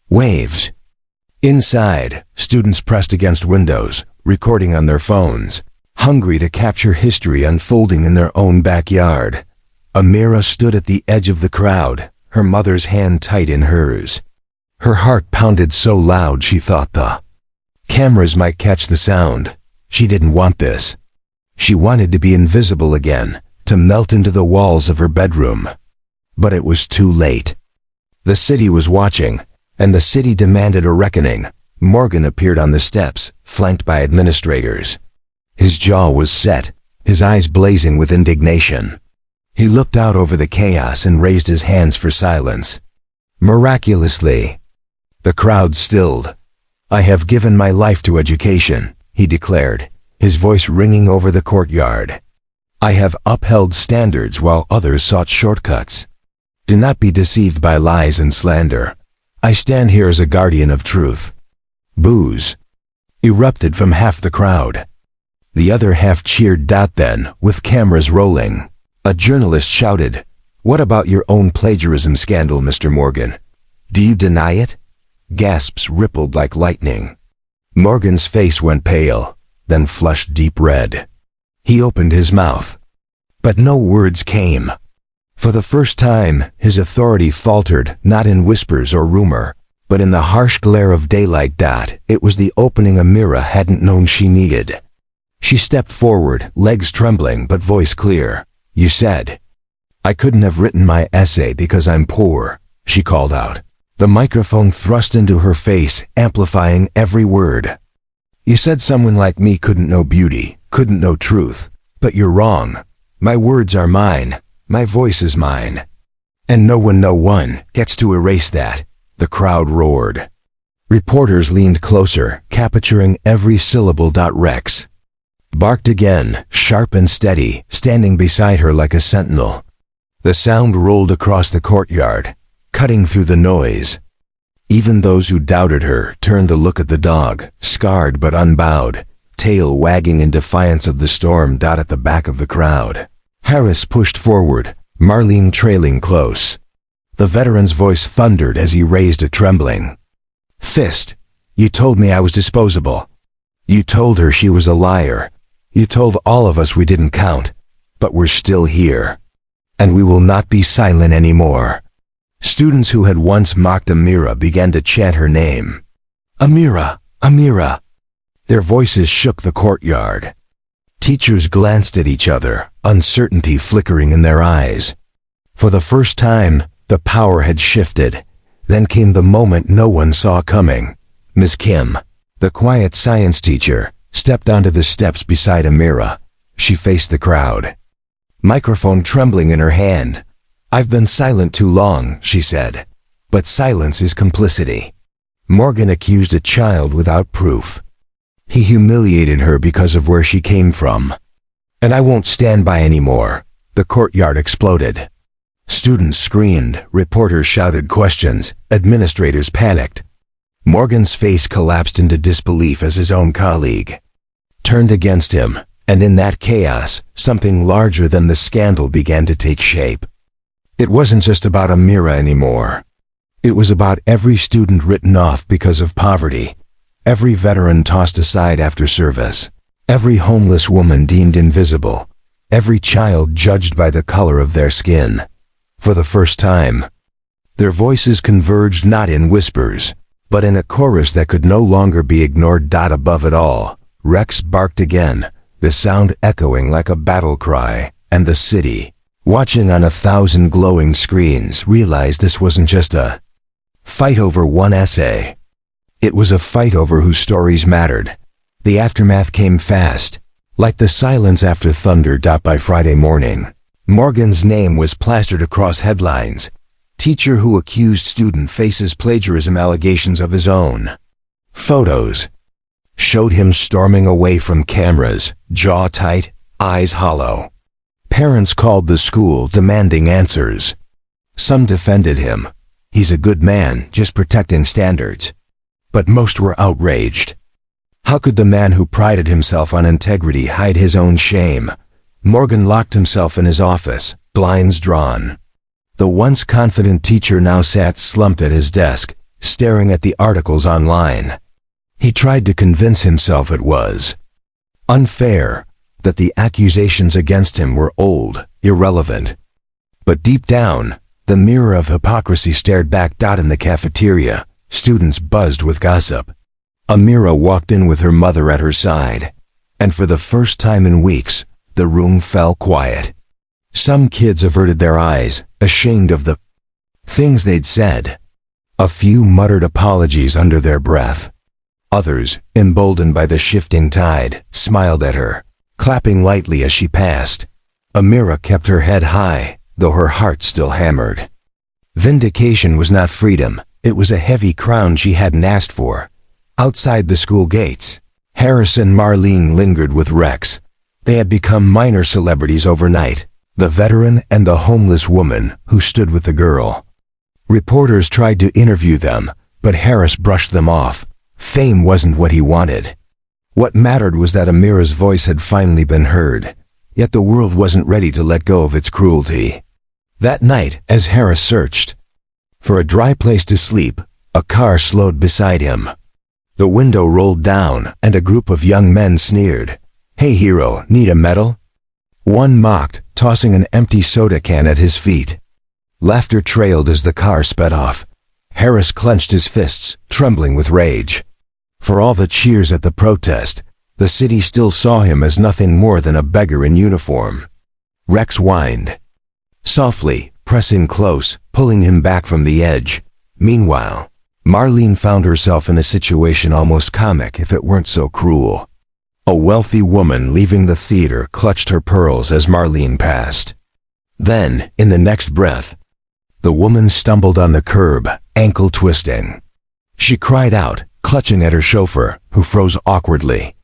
waves. Inside, students pressed against windows, recording on their phones, hungry to capture history unfolding in their own backyard. Amira stood at the edge of the crowd, her mother's hand tight in hers. Her heart pounded so loud she thought the cameras might catch the sound. She didn't want this. She wanted to be invisible again, to melt into the walls of her bedroom. But it was too late. The city was watching, and the city demanded a reckoning. Morgan appeared on the steps, flanked by administrators. His jaw was set, his eyes blazing with indignation. He looked out over the chaos and raised his hands for silence. Miraculously, the crowd stilled. "I have given my life to education," he declared, his voice ringing over the courtyard. "I have upheld standards while others sought shortcuts. Do not be deceived by lies and slander. I stand here as a guardian of truth." Boos erupted from half the crowd. The other half cheered. Then, with cameras rolling, a journalist shouted, What about your own plagiarism scandal, Mr. Morgan? Do you deny it? Gasps rippled like lightning. Morgan's face went pale, then flushed deep red. He opened his mouth, but no words came. For the first time, his authority faltered, not in whispers or rumor, but in the harsh glare of daylight. It was the opening Amira hadn't known she needed. She stepped forward, legs trembling but voice clear. You said, I couldn't have written my essay because I'm poor, she called out. The microphone thrust into her face, amplifying every word. You said someone like me couldn't know beauty, couldn't know truth, but you're wrong. My words are mine, my voice is mine. And no one gets to erase that, the crowd roared. Reporters leaned closer, capturing every syllable. Rex barked again, sharp and steady, standing beside her like a sentinel. The sound rolled across the courtyard, cutting through the noise. Even those who doubted her turned to look at the dog, scarred but unbowed, tail wagging in defiance of the storm. At the back of the crowd, Harris pushed forward, Marlene trailing close. The veteran's voice thundered as he raised a trembling fist. You told me I was disposable. You told her she was a liar. You told all of us we didn't count. But we're still here. And we will not be silent anymore. Students who had once mocked Amira began to chant her name. Amira, Amira. Their voices shook the courtyard. Teachers glanced at each other, uncertainty flickering in their eyes. For the first time, the power had shifted. Then came the moment no one saw coming. Miss Kim, the quiet science teacher, stepped onto the steps beside Amira. She faced the crowd, microphone trembling in her hand. I've been silent too long, she said. But silence is complicity. Morgan accused a child without proof. He humiliated her because of where she came from. And I won't stand by anymore. The courtyard exploded. Students screamed, reporters shouted questions, administrators panicked. Morgan's face collapsed into disbelief as his own colleague turned against him, and in that chaos, something larger than the scandal began to take shape. It wasn't just about Amira anymore. It was about every student written off because of poverty, every veteran tossed aside after service, every homeless woman deemed invisible, every child judged by the color of their skin. For the first time, their voices converged not in whispers, but in a chorus that could no longer be ignored. Above it all, Rex barked again, the sound echoing like a battle cry, and the city, watching on 1,000 glowing screens, realized this wasn't just a fight over one essay. It was a fight over whose stories mattered. The aftermath came fast, like the silence after thunder. By Friday morning, Morgan's name was plastered across headlines. Teacher who accused student faces plagiarism allegations of his own. Photos showed him storming away from cameras, jaw tight, eyes hollow. Parents called the school demanding answers. Some defended him. He's a good man, just protecting standards. But most were outraged. How could the man who prided himself on integrity hide his own shame? Morgan locked himself in his office, blinds drawn. The once confident teacher now sat slumped at his desk, staring at the articles online. He tried to convince himself it was unfair, that the accusations against him were old, irrelevant. But deep down, the mirror of hypocrisy stared back. In the cafeteria, students buzzed with gossip. Amira walked in with her mother at her side, and for the first time in weeks, the room fell quiet. Some kids averted their eyes, ashamed of the things they'd said. A few muttered apologies under their breath. Others, emboldened by the shifting tide, smiled at her, clapping lightly as she passed. Amira kept her head high, though her heart still hammered. Vindication was not freedom, it was a heavy crown she hadn't asked for. Outside the school gates, Harris and Marlene lingered with Rex. They had become minor celebrities overnight, the veteran and the homeless woman who stood with the girl. Reporters tried to interview them, but Harris brushed them off. Fame wasn't what he wanted. What mattered was that Amira's voice had finally been heard, yet the world wasn't ready to let go of its cruelty. That night, as Harris searched for a dry place to sleep, a car slowed beside him. The window rolled down, and a group of young men sneered. "Hey hero, need a medal?" One mocked, tossing an empty soda can at his feet. Laughter trailed as the car sped off. Harris clenched his fists, trembling with rage. For all the cheers at the protest, the city still saw him as nothing more than a beggar in uniform. Rex whined softly, pressing close, pulling him back from the edge. Meanwhile, Marlene found herself in a situation almost comic if it weren't so cruel. A wealthy woman leaving the theater clutched her pearls as Marlene passed. Then, in the next breath, the woman stumbled on the curb, ankle twisting. She cried out, clutching at her chauffeur, who froze awkwardly.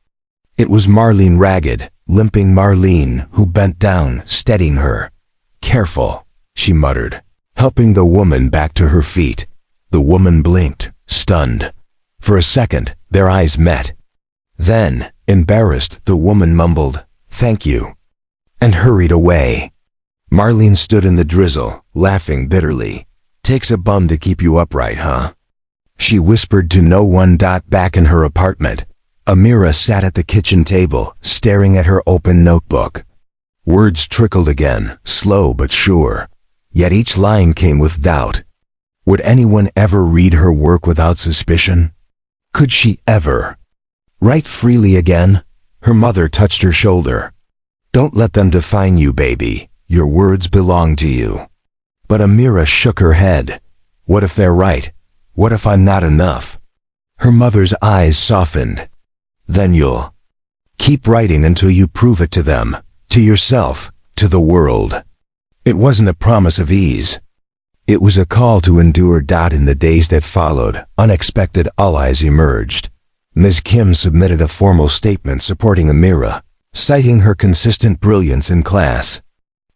It was Marlene Ragged, limping Marlene, who bent down, steadying her. "Careful," she muttered, helping the woman back to her feet. The woman blinked, stunned. For a second, their eyes met. Then, embarrassed, the woman mumbled, "Thank you," and hurried away. Marlene stood in the drizzle, laughing bitterly. "Takes a bum to keep you upright, huh?" She whispered to no one. Back in her apartment, Amira sat at the kitchen table, staring at her open notebook. Words trickled again, slow but sure. Yet each line came with doubt. Would anyone ever read her work without suspicion? Could she ever write freely again? Her mother touched her shoulder. "Don't let them define you, baby. Your words belong to you." But Amira shook her head. "What if they're right? What if I'm not enough?" Her mother's eyes softened. "Then you'll keep writing until you prove it to them, to yourself, to the world." It wasn't a promise of ease. It was a call to endure. In the days that followed, unexpected allies emerged. Ms. Kim submitted a formal statement supporting Amira, citing her consistent brilliance in class.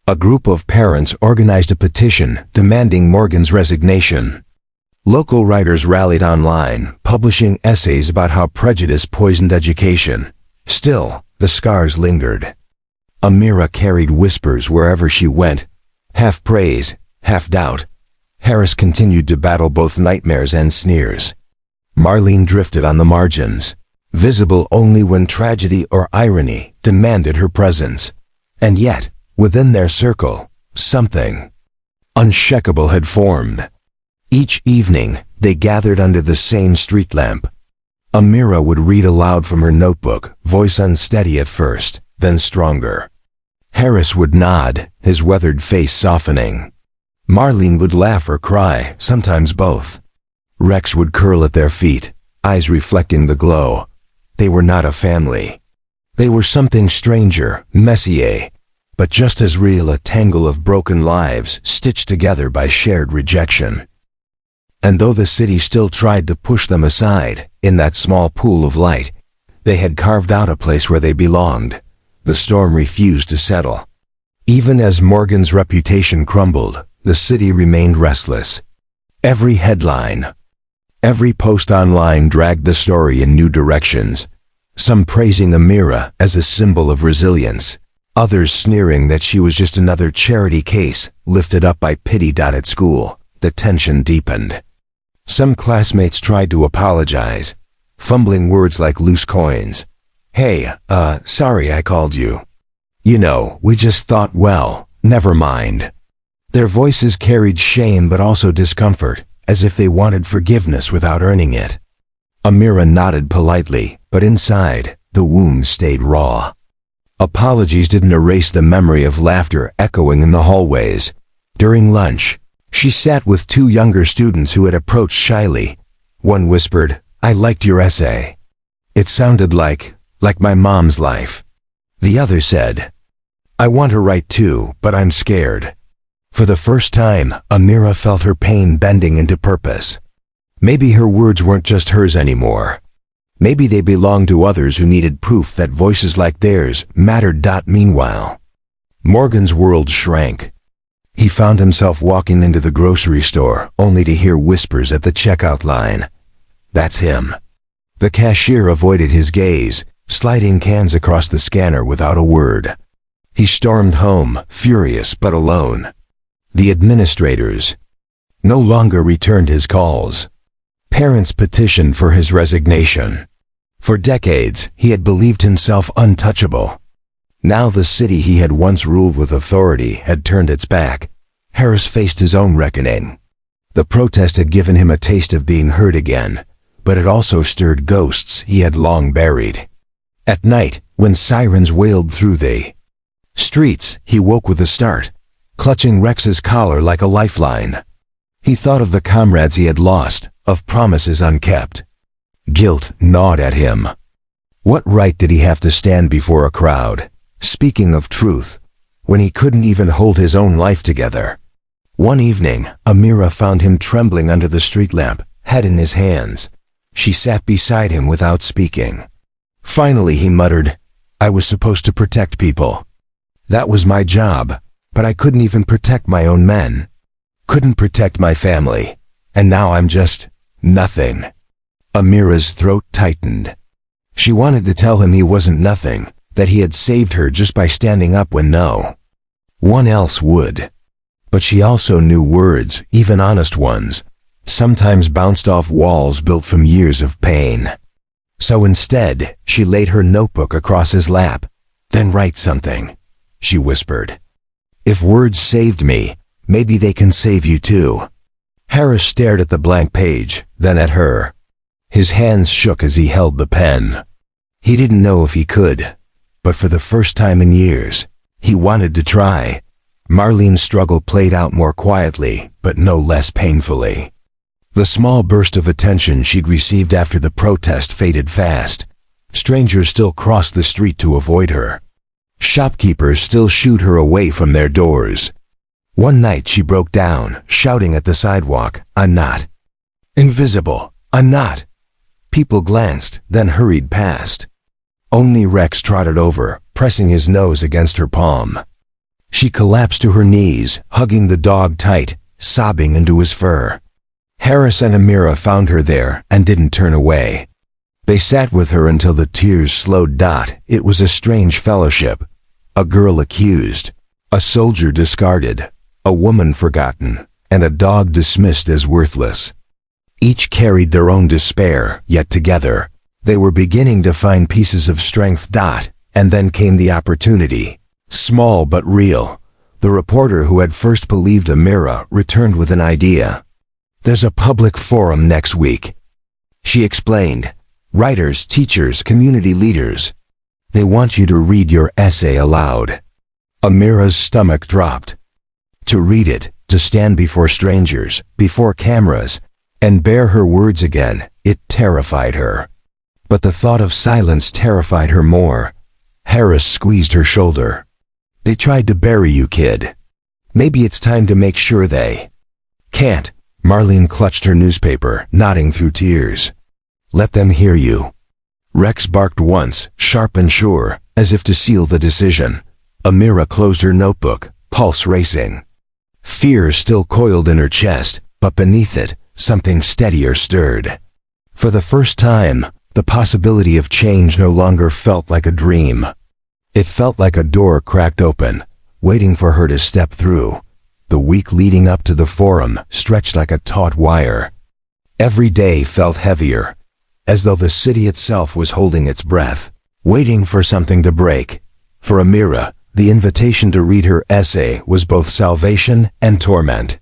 A group of parents organized a petition demanding Morgan's resignation. Local writers rallied online, publishing essays about how prejudice poisoned education. Still, the scars lingered. Amira carried whispers wherever she went, half praise, half doubt. Harris continued to battle both nightmares and sneers. Marlene drifted on the margins, visible only when tragedy or irony demanded her presence. And yet, within their circle, something unshakable had formed. Each evening, they gathered under the same street lamp. Amira would read aloud from her notebook, voice unsteady at first, then stronger. Harris would nod, his weathered face softening. Marlene would laugh or cry, sometimes both. Rex would curl at their feet, eyes reflecting the glow. They were not a family. They were something stranger, messier, but just as real, a tangle of broken lives stitched together by shared rejection. And though the city still tried to push them aside, in that small pool of light, they had carved out a place where they belonged. The storm refused to settle. Even as Morgan's reputation crumbled, the city remained restless. Every headline, every post online dragged the story in new directions, some praising Amira as a symbol of resilience, others sneering that she was just another charity case lifted up by pity. At school, the tension deepened. Some classmates tried to apologize, fumbling words like loose coins. "Hey, sorry I called you. You know, we just thought, well, never mind." Their voices carried shame but also discomfort, as if they wanted forgiveness without earning it. Amira nodded politely, but inside, the wound stayed raw. Apologies didn't erase the memory of laughter echoing in the hallways. During lunch, she sat with two younger students who had approached shyly. One whispered, "I liked your essay. It sounded like my mom's life." The other said, "I want to write too, but I'm scared." For the first time, Amira felt her pain bending into purpose. Maybe her words weren't just hers anymore. Maybe they belonged to others who needed proof that voices like theirs mattered. Meanwhile, Morgan's world shrank. He found himself walking into the grocery store, only to hear whispers at the checkout line. "That's him." The cashier avoided his gaze, sliding cans across the scanner without a word. He stormed home, furious but alone. The administrators no longer returned his calls. Parents petitioned for his resignation. For decades, he had believed himself untouchable. Now the city he had once ruled with authority had turned its back. Harris faced his own reckoning. The protest had given him a taste of being heard again, but it also stirred ghosts he had long buried. At night, when sirens wailed through the streets, he woke with a start, clutching Rex's collar like a lifeline. He thought of the comrades he had lost, of promises unkept. Guilt gnawed at him. What right did he have to stand before a crowd, speaking of truth, when he couldn't even hold his own life together? One evening, Amira found him trembling under the street lamp, head in his hands. She sat beside him without speaking. Finally he muttered, "I was supposed to protect people. That was my job, but I couldn't even protect my own men. Couldn't protect my family, and now I'm just nothing." Amira's throat tightened. She wanted to tell him he wasn't nothing, that he had saved her just by standing up when no one else would. But she also knew words, even honest ones, sometimes bounced off walls built from years of pain. So instead, she laid her notebook across his lap. "Then write something," she whispered. "If words saved me, maybe they can save you too." Harris stared at the blank page, then at her. His hands shook as he held the pen. He didn't know if he could, but for the first time in years, he wanted to try. Marlene's struggle played out more quietly, but no less painfully. The small burst of attention she'd received after the protest faded fast. Strangers still crossed the street to avoid her. Shopkeepers still shooed her away from their doors. One night she broke down, shouting at the sidewalk, "I'm not invisible. I'm not." People glanced, then hurried past. Only Rex trotted over, pressing his nose against her palm. She collapsed to her knees, hugging the dog tight, sobbing into his fur. Harris and Amira found her there and didn't turn away. They sat with her until the tears slowed. It was a strange fellowship. A girl accused, a soldier discarded, a woman forgotten, and a dog dismissed as worthless. Each carried their own despair, yet together, they were beginning to find pieces of strength. And then came the opportunity. Small but real. The reporter who had first believed Amira returned with an idea. "There's a public forum next week," she explained. "Writers, teachers, community leaders. They want you to read your essay aloud." Amira's stomach dropped. To read it, to stand before strangers, before cameras, and bear her words again, it terrified her. But the thought of silence terrified her more. Harris squeezed her shoulder. "They tried to bury you, kid. Maybe it's time to make sure they can't." Marlene clutched her newspaper, nodding through tears. "Let them hear you." Rex barked once, sharp and sure, as if to seal the decision. Amira closed her notebook, pulse racing. Fear still coiled in her chest, but beneath it, something steadier stirred. For the first time, the possibility of change no longer felt like a dream. It felt like a door cracked open, waiting for her to step through. The week leading up to the forum stretched like a taut wire. Every day felt heavier, as though the city itself was holding its breath, waiting for something to break. For Amira, the invitation to read her essay was both salvation and torment.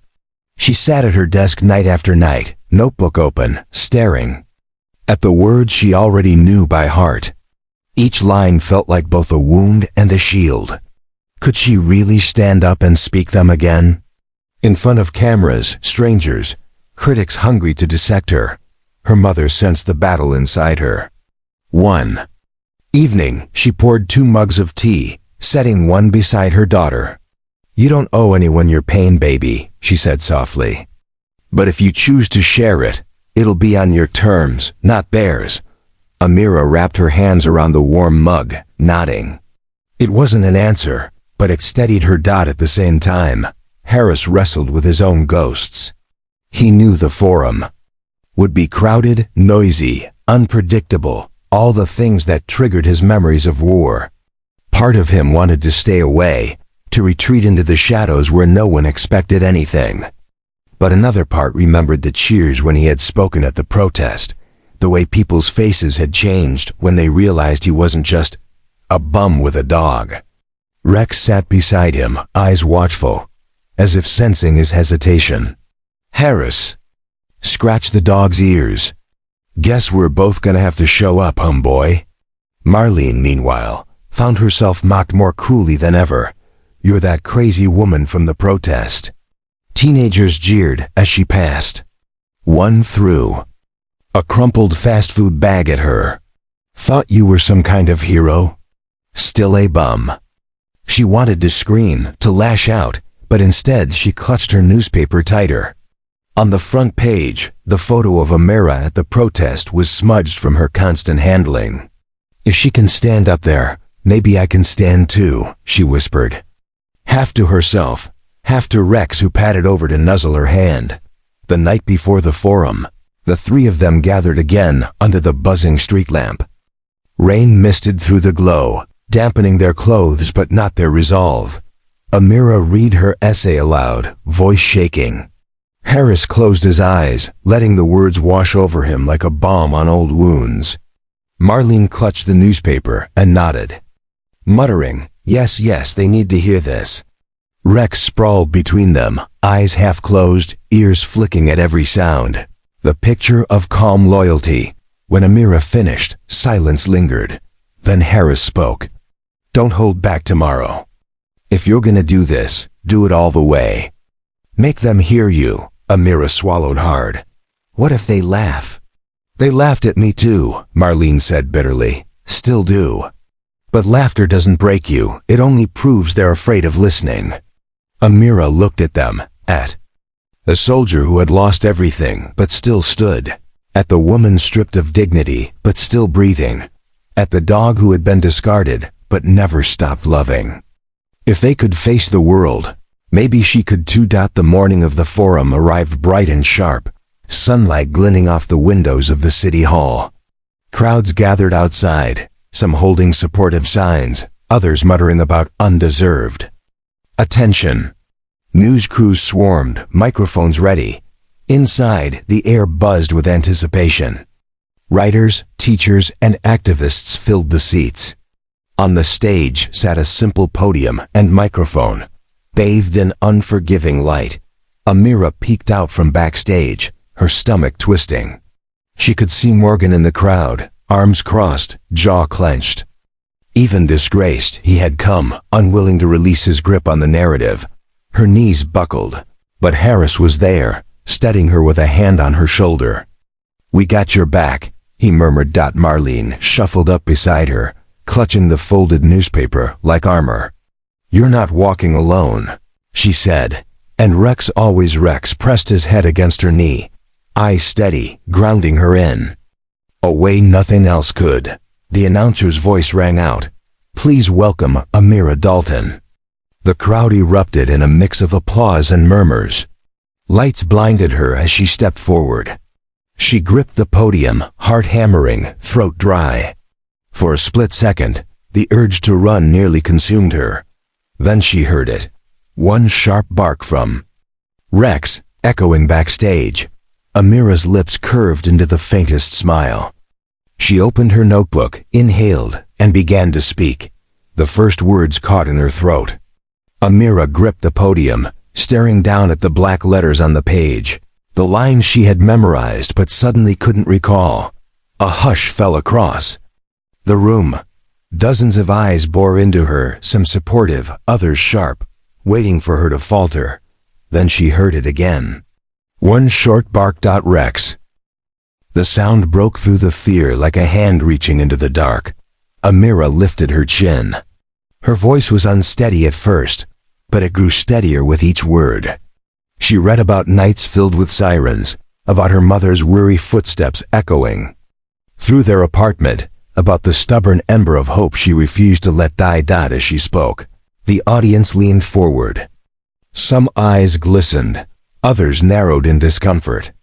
She sat at her desk night after night, notebook open, staring at the words she already knew by heart. Each line felt like both a wound and a shield. Could she really stand up and speak them again? In front of cameras, strangers, critics hungry to dissect her, her mother sensed the battle inside her. One evening, she poured 2 mugs of tea, setting one beside her daughter. "You don't owe anyone your pain, baby," she said softly. "But if you choose to share it, it'll be on your terms, not theirs." Amira wrapped her hands around the warm mug, nodding. It wasn't an answer, but it steadied her. At the same time, Harris wrestled with his own ghosts. He knew the forum would be crowded, noisy, unpredictable, all the things that triggered his memories of war. Part of him wanted to stay away, to retreat into the shadows where no one expected anything. But another part remembered the cheers when he had spoken at the protest, the way people's faces had changed when they realized he wasn't just a bum with a dog. Rex sat beside him, eyes watchful, as if sensing his hesitation. "Harris." "Scratch the dog's ears." "Guess we're both gonna have to show up, homeboy." Marlene, meanwhile, found herself mocked more cruelly than ever. "You're that crazy woman from the protest." Teenagers jeered as she passed. One threw a crumpled fast food bag at her. "Thought you were some kind of hero? Still a bum." She wanted to scream, to lash out, but instead she clutched her newspaper tighter. On the front page, the photo of Amira at the protest was smudged from her constant handling. "If she can stand up there, maybe I can stand too," she whispered. Half to herself, half to Rex, who padded over to nuzzle her hand. The night before the forum, the three of them gathered again under the buzzing street lamp. Rain misted through the glow, dampening their clothes but not their resolve. Amira read her essay aloud, voice shaking. Harris closed his eyes, letting the words wash over him like a balm on old wounds. Marlene clutched the newspaper and nodded, muttering, yes, they need to hear this." Rex sprawled between them, eyes half closed, ears flicking at every sound. The picture of calm loyalty. When Amira finished, silence lingered. Then Harris spoke. "Don't hold back tomorrow. If you're gonna do this, do it all the way. Make them hear you." Amira swallowed hard. "What if they laugh?" "They laughed at me too," Marlene said bitterly. "Still do. But laughter doesn't break you, it only proves they're afraid of listening." Amira looked at them, at a soldier who had lost everything but still stood, at the woman stripped of dignity but still breathing, at the dog who had been discarded but never stopped loving. If they could face the world, maybe she could too. The morning of the forum arrived bright and sharp, sunlight glinting off the windows of the city hall. Crowds gathered outside, some holding supportive signs, others muttering about undeserved attention. News crews swarmed, microphones ready. Inside, the air buzzed with anticipation. Writers, teachers, and activists filled the seats. On the stage sat a simple podium and microphone, bathed in unforgiving light. Amira peeked out from backstage, her stomach twisting. She could see Morgan in the crowd, arms crossed, jaw clenched. Even disgraced, he had come, unwilling to release his grip on the narrative. Her knees buckled, but Harris was there, steadying her with a hand on her shoulder. "We got your back," he murmured. Marlene shuffled up beside her, clutching the folded newspaper like armor. "You're not walking alone," she said, and Rex pressed his head against her knee, eyes steady, grounding her in. A way nothing else could. The announcer's voice rang out. "Please welcome Amira Dalton." The crowd erupted in a mix of applause and murmurs. Lights blinded her as she stepped forward. She gripped the podium, heart hammering, throat dry. For a split second, the urge to run nearly consumed her. Then she heard it. One sharp bark from Rex, echoing backstage. Amira's lips curved into the faintest smile. She opened her notebook, inhaled, and began to speak. The first words caught in her throat. Amira gripped the podium, staring down at the black letters on the page, the lines she had memorized but suddenly couldn't recall. A hush fell across the room. Dozens of eyes bore into her, some supportive, others sharp, waiting for her to falter. Then she heard it again. One short bark. Rex. The sound broke through the fear like a hand reaching into the dark. Amira lifted her chin. Her voice was unsteady at first, but it grew steadier with each word. She read about nights filled with sirens, about her mother's weary footsteps echoing through their apartment, about the stubborn ember of hope she refused to let die. As she spoke, the audience leaned forward. Some eyes glistened, others narrowed in discomfort.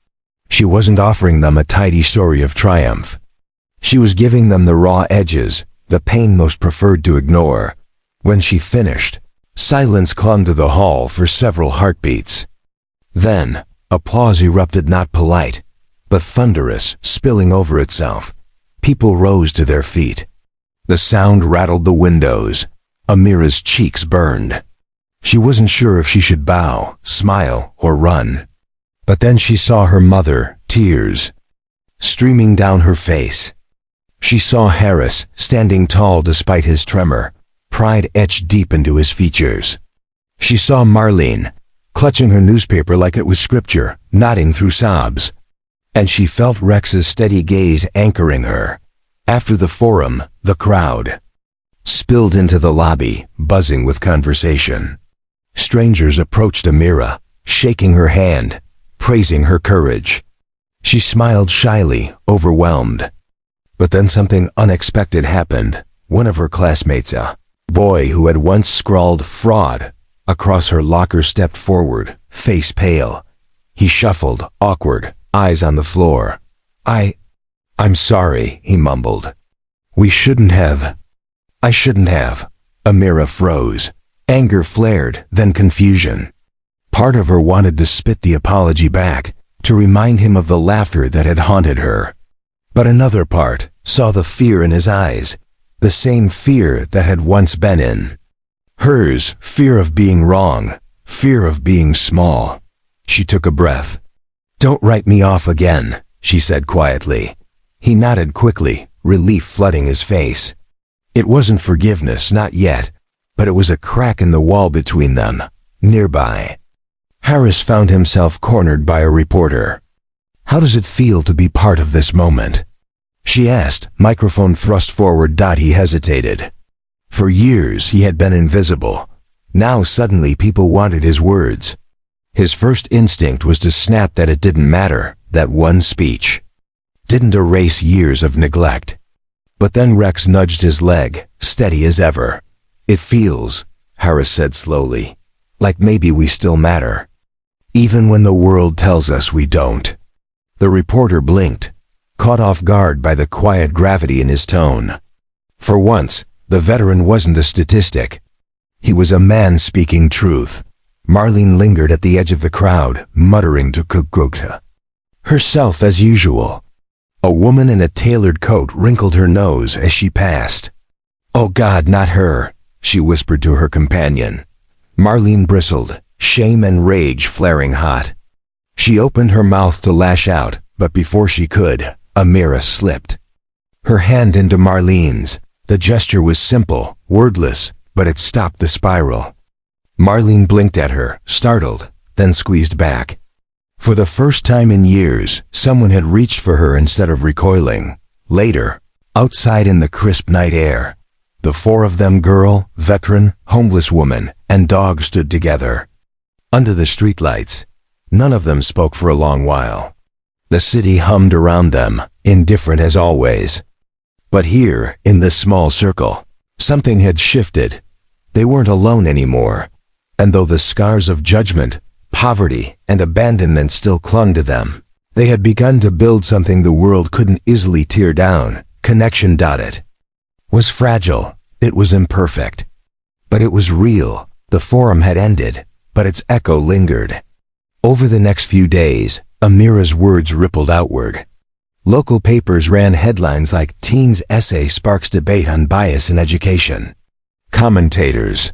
She wasn't offering them a tidy story of triumph. She was giving them the raw edges, the pain most preferred to ignore. When she finished, Silence clung to the hall for several heartbeats. Then, applause erupted, not polite, but thunderous, spilling over itself. People rose to their feet. The sound rattled the windows. Amira's cheeks burned. She wasn't sure if she should bow, smile, or run. But then she saw her mother, tears streaming down her face. She saw Harris standing tall despite his tremor, pride etched deep into his features. She saw Marlene, clutching her newspaper like it was scripture, nodding through sobs. And she felt Rex's steady gaze anchoring her. After the forum, the crowd spilled into the lobby, buzzing with conversation. Strangers approached Amira, shaking her hand, praising her courage. She smiled shyly, overwhelmed. But then something unexpected happened. One of her classmates, a boy who had once scrawled "fraud" across her locker, stepped forward, face pale. He shuffled, awkward, eyes on the floor. I'm sorry," he mumbled. I shouldn't have." Amira froze. Anger flared, then confusion. Part of her wanted to spit the apology back, to remind him of the laughter that had haunted her. But another part saw the fear in his eyes, the same fear that had once been in hers, fear of being wrong, fear of being small. She took a breath. "Don't write me off again," she said quietly. He nodded quickly, relief flooding his face. It wasn't forgiveness, not yet, but it was a crack in the wall between them, nearby. Harris found himself cornered by a reporter. "How does it feel to be part of this moment?" she asked, microphone thrust forward. He hesitated. For years he had been invisible. Now suddenly people wanted his words. His first instinct was to snap that it didn't matter, that one speech didn't erase years of neglect. But then Rex nudged his leg, steady as ever. "It feels," Harris said slowly, "like maybe we still matter, even when the world tells us we don't." The reporter blinked, caught off guard by the quiet gravity in his tone. For once, the veteran wasn't a statistic. He was a man speaking truth. Marlene lingered at the edge of the crowd, muttering to Kukukta herself as usual. A woman in a tailored coat wrinkled her nose as she passed. "Oh God, not her," she whispered to her companion. Marlene bristled, shame and rage flaring hot. She opened her mouth to lash out, but before she could, Amira slipped her hand into Marlene's. The gesture was simple, wordless, but it stopped the spiral. Marlene blinked at her, startled, then squeezed back. For the first time in years, someone had reached for her instead of recoiling. Later, outside in the crisp night air, the four of them, girl, veteran, homeless woman, and dog, stood together. Under the streetlights, none of them spoke for a long while. The city hummed around them, indifferent as always. But here, in this small circle, something had shifted. They weren't alone anymore. And though the scars of judgment, poverty, and abandonment still clung to them, they had begun to build something the world couldn't easily tear down. Connection. It was fragile, it was imperfect, but it was real. The forum had ended, but its echo lingered. Over the next few days, Amira's words rippled outward. Local papers ran headlines like "Teen's Essay Sparks Debate on Bias in Education." Commentators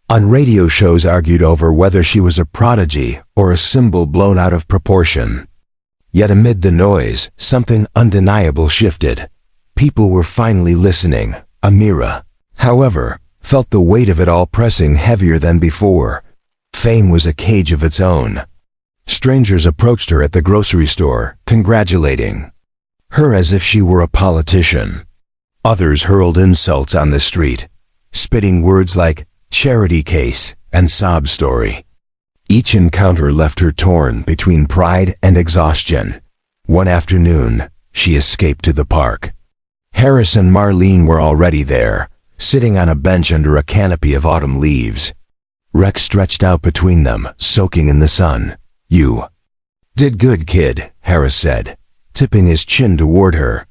on radio shows argued over whether she was a prodigy or a symbol blown out of proportion. Yet amid the noise, something undeniable shifted. People were finally listening. Amira, however, felt the weight of it all pressing heavier than before. Fame was a cage of its own. Strangers approached her at the grocery store, congratulating her as if she were a politician. Others hurled insults on the street, spitting words like "charity case" and "sob story." Each encounter left her torn between pride and exhaustion. One afternoon, she escaped to the park. Harris and Marlene were already there, sitting on a bench under a canopy of autumn leaves. Rex stretched out between them, soaking in the sun. "You did good, kid," Harris said, tipping his chin toward her.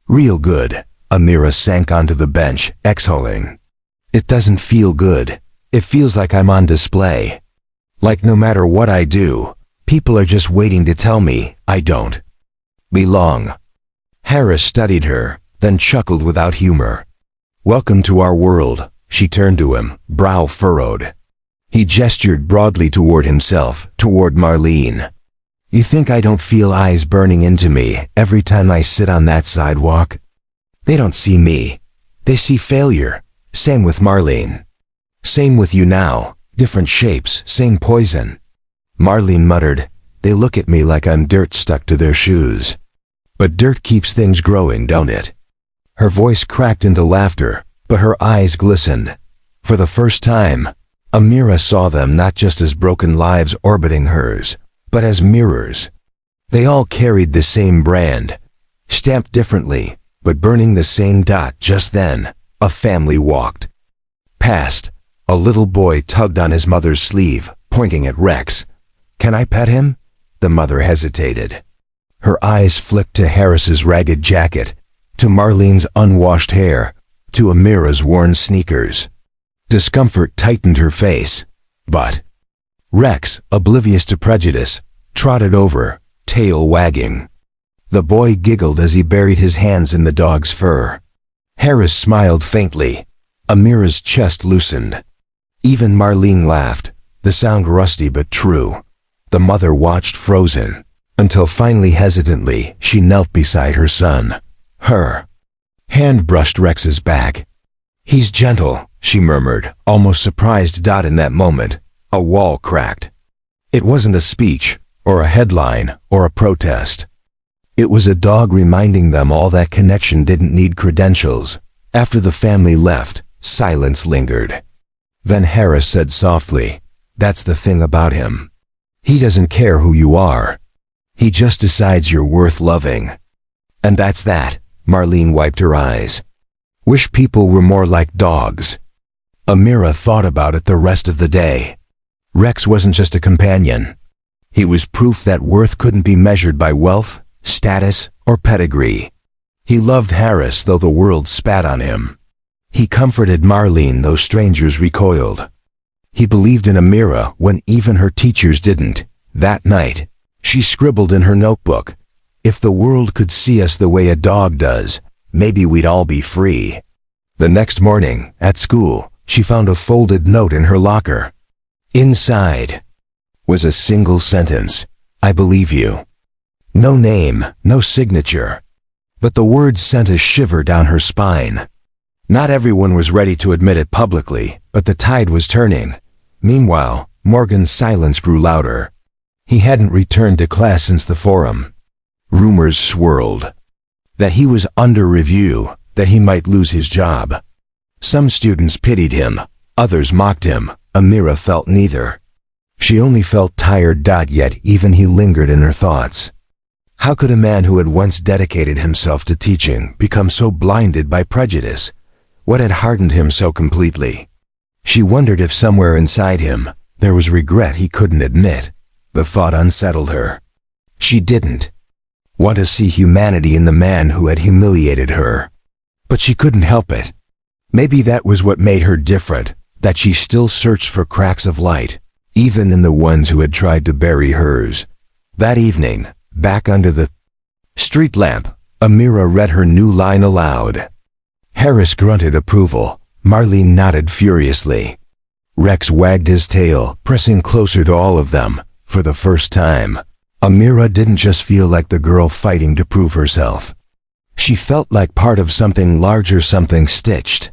"Real good." Amira sank onto the bench, exhaling. "It doesn't feel good," It feels like I'm on display. Like no matter what I do, people are just waiting to tell me I don't belong. Harris studied her, then chuckled without humor. Welcome to our world, she turned to him, brow furrowed. He gestured broadly toward himself, toward Marlene. You think I don't feel eyes burning into me every time I sit on that sidewalk? They don't see me. They see failure. Same with Marlene. Same with you now. Different shapes, same poison. Marlene muttered, they look at me like I'm dirt stuck to their shoes. But dirt keeps things growing, don't it? Her voice cracked into laughter, but her eyes glistened. For the first time, Amira saw them not just as broken lives orbiting hers, but as mirrors. They all carried the same brand, stamped differently, but burning the same dot. Just then, a family walked past. A little boy tugged on his mother's sleeve, pointing at Rex. Can I pet him? The mother hesitated. Her eyes flicked to Harris's ragged jacket, to Marlene's unwashed hair, to Amira's worn sneakers. Discomfort tightened her face, but Rex, oblivious to prejudice, trotted over, tail wagging. The boy giggled as he buried his hands in the dog's fur. Harris smiled faintly. Amira's chest loosened. Even Marlene laughed, the sound rusty but true. The mother watched frozen, until finally hesitantly she knelt beside her son. Her hand brushed Rex's back. He's gentle, she murmured, almost surprised. In that moment, a wall cracked. It wasn't a speech, or a headline, or a protest. It was a dog reminding them all that connection didn't need credentials. After the family left, silence lingered. Then Harris said softly, that's the thing about him. He doesn't care who you are. He just decides you're worth loving. And that's that. Marlene wiped her eyes. Wish people were more like dogs. Amira thought about it the rest of the day. Rex wasn't just a companion. He was proof that worth couldn't be measured by wealth, status, or pedigree. He loved Harris though the world spat on him. He comforted Marlene though strangers recoiled. He believed in Amira when even her teachers didn't. That night, she scribbled in her notebook, if the world could see us the way a dog does, maybe we'd all be free. The next morning, at school, she found a folded note in her locker. Inside was a single sentence, I believe you. No name, no signature. But the words sent a shiver down her spine. Not everyone was ready to admit it publicly, but the tide was turning. Meanwhile, Morgan's silence grew louder. He hadn't returned to class since the forum. Rumors swirled. That he was under review, that he might lose his job. Some students pitied him, others mocked him. Amira felt neither. She only felt tired. Yet even he lingered in her thoughts. How could a man who had once dedicated himself to teaching become so blinded by prejudice? What had hardened him so completely? She wondered if somewhere inside him there was regret he couldn't admit. The thought unsettled her. She didn't want to see humanity in the man who had humiliated her. But she couldn't help it. Maybe that was what made her different, that she still searched for cracks of light, even in the ones who had tried to bury hers. That evening, back under the street lamp, Amira read her new line aloud. Harris grunted approval. Marlene nodded furiously. Rex wagged his tail, pressing closer to all of them. For the first time, Amira didn't just feel like the girl fighting to prove herself. She felt like part of something larger, something stitched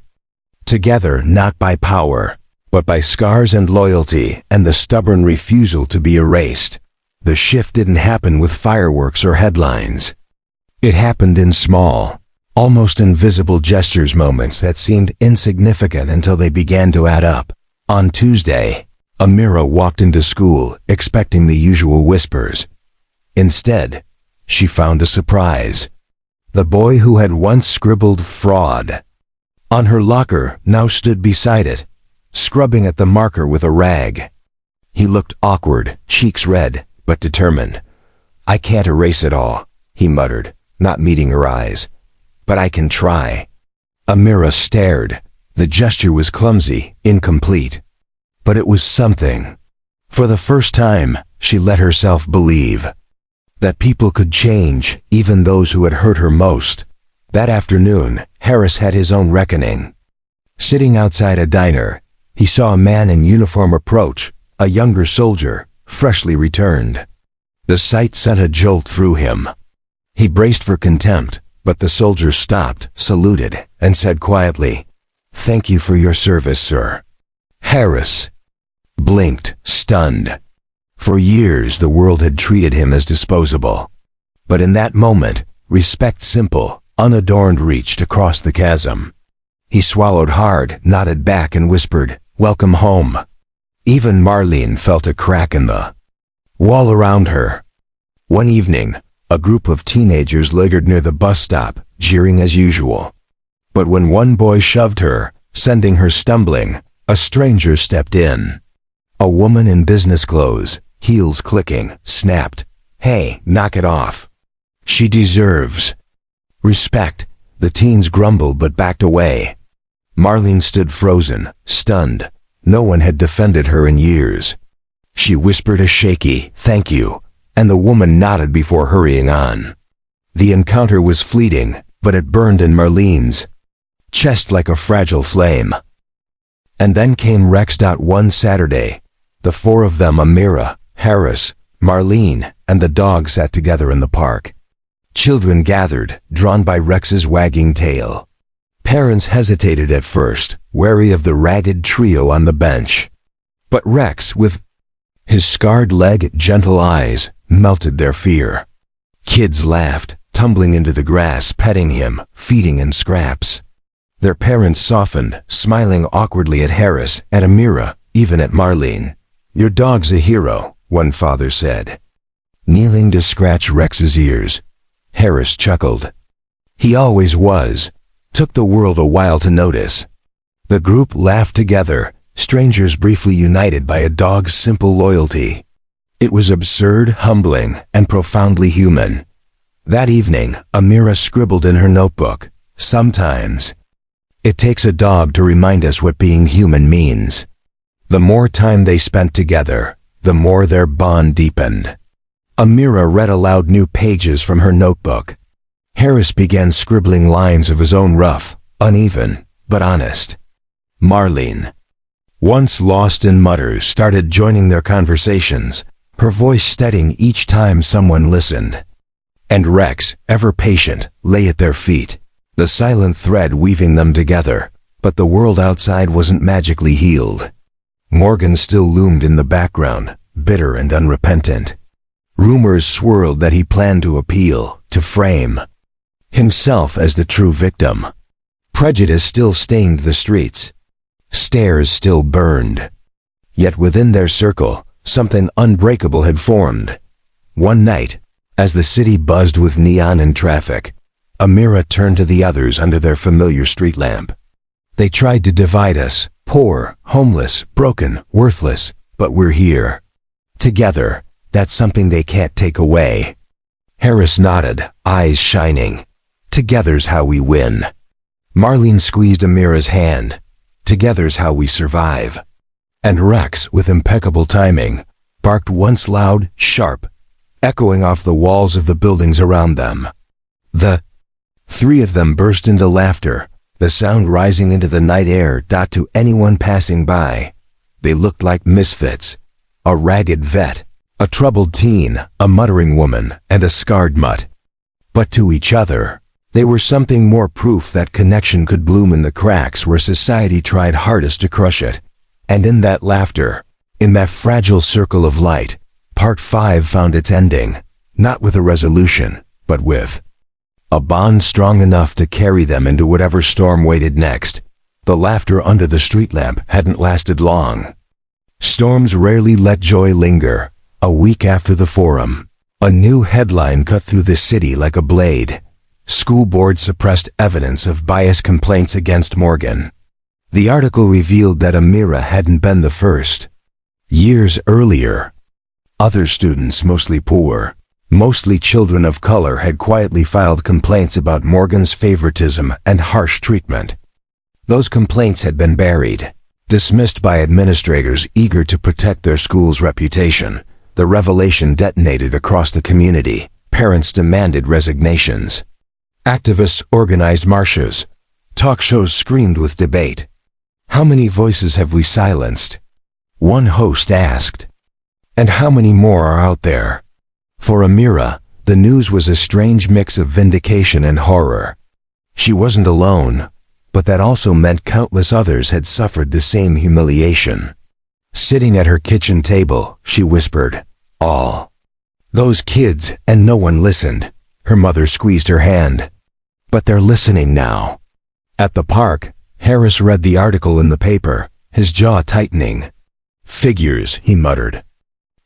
together not by power, but by scars and loyalty and the stubborn refusal to be erased. The shift didn't happen with fireworks or headlines. It happened in small, almost invisible gestures, moments that seemed insignificant until they began to add up. On Tuesday, Amira walked into school expecting the usual whispers. Instead, she found a surprise. The boy who had once scribbled fraud on her locker now stood beside it, scrubbing at the marker with a rag. He looked awkward, cheeks red, but determined. I can't erase it all, he muttered, not meeting her eyes. But I can try. Amira stared. The gesture was clumsy, incomplete. But it was something. For the first time, she let herself believe that people could change, even those who had hurt her most. That afternoon, Harris had his own reckoning. Sitting outside a diner, he saw a man in uniform approach, a younger soldier, freshly returned. The sight sent a jolt through him. He braced for contempt, but the soldier stopped, saluted, and said quietly, "Thank you for your service, sir." Harris blinked, stunned. For years the world had treated him as disposable. But in that moment, respect simple, unadorned reached across the chasm. He swallowed hard, nodded back and whispered, "Welcome home." Even Marlene felt a crack in the wall around her. One evening, a group of teenagers lingered near the bus stop, jeering as usual. But when one boy shoved her, sending her stumbling, a stranger stepped in. A woman in business clothes, heels clicking, snapped, "Hey, knock it off. She deserves respect." The teens grumbled but backed away. Marlene stood frozen, stunned. No one had defended her in years. She whispered a shaky, "Thank you," and the woman nodded before hurrying on. The encounter was fleeting, but it burned in Marlene's chest like a fragile flame. And then came Rex. One Saturday, the four of them, Amira, Harris, Marlene, and the dog, sat together in the park. Children gathered, drawn by Rex's wagging tail. Parents hesitated at first, wary of the ragged trio on the bench. But Rex, with his scarred leg, gentle eyes, melted their fear. Kids laughed, tumbling into the grass, petting him, feeding him scraps. Their parents softened, smiling awkwardly at Harris, at Amira, even at Marlene. "Your dog's a hero," one father said, kneeling to scratch Rex's ears. Harris chuckled. "He always was." Took the world a while to notice. The group laughed together, strangers briefly united by a dog's simple loyalty. It was absurd, humbling, and profoundly human. That evening, Amira scribbled in her notebook, "Sometimes it takes a dog to remind us what being human means." The more time they spent together, the more their bond deepened. Amira read aloud new pages from her notebook. Harris began scribbling lines of his own, rough, uneven, but honest. Marlene, once lost in mutters, started joining their conversations, her voice steadying each time someone listened. And Rex, ever patient, lay at their feet, the silent thread weaving them together, but the world outside wasn't magically healed. Morgan still loomed in the background, bitter and unrepentant. Rumors swirled that he planned to appeal, to frame himself as the true victim. Prejudice still stained the streets. Stares still burned. Yet within their circle, something unbreakable had formed. One night, as the city buzzed with neon and traffic, Amira turned to the others under their familiar street lamp. "They tried to divide us, poor, homeless, broken, worthless, but we're here. Together, that's something they can't take away." Harris nodded, eyes shining. "Together's how we win." Marlene squeezed Amira's hand. "Together's how we survive." And Rex, with impeccable timing, barked once loud, sharp, echoing off the walls of the buildings around them. The three of them burst into laughter, the sound rising into the night air. To anyone passing by, they looked like misfits. A ragged vet, a troubled teen, a muttering woman, and a scarred mutt. But to each other, they were something more, proof that connection could bloom in the cracks where society tried hardest to crush it. And in that laughter, in that fragile circle of light, Part 5 found its ending, not with a resolution, but with a bond strong enough to carry them into whatever storm waited next. The laughter under the street lamp hadn't lasted long. Storms rarely let joy linger. A week after the forum, a new headline cut through the city like a blade. School board suppressed evidence of bias complaints against Morgan. The article revealed that Amira hadn't been the first. Years earlier, other students, mostly poor, mostly children of color, had quietly filed complaints about Morgan's favoritism and harsh treatment. Those complaints had been buried, Dismissed by administrators eager to protect their school's reputation, the revelation detonated across the community. Parents demanded resignations. Activists organized marches. Talk shows screamed with debate. How many voices have we silenced? One host asked. And how many more are out there? For Amira, the news was a strange mix of vindication and horror. She wasn't alone, but that also meant countless others had suffered the same humiliation. Sitting at her kitchen table, she whispered, "All those kids," and no one listened. Her mother squeezed her hand. "But they're listening now." At the park, Harris read the article in the paper, his jaw tightening. "Figures," he muttered.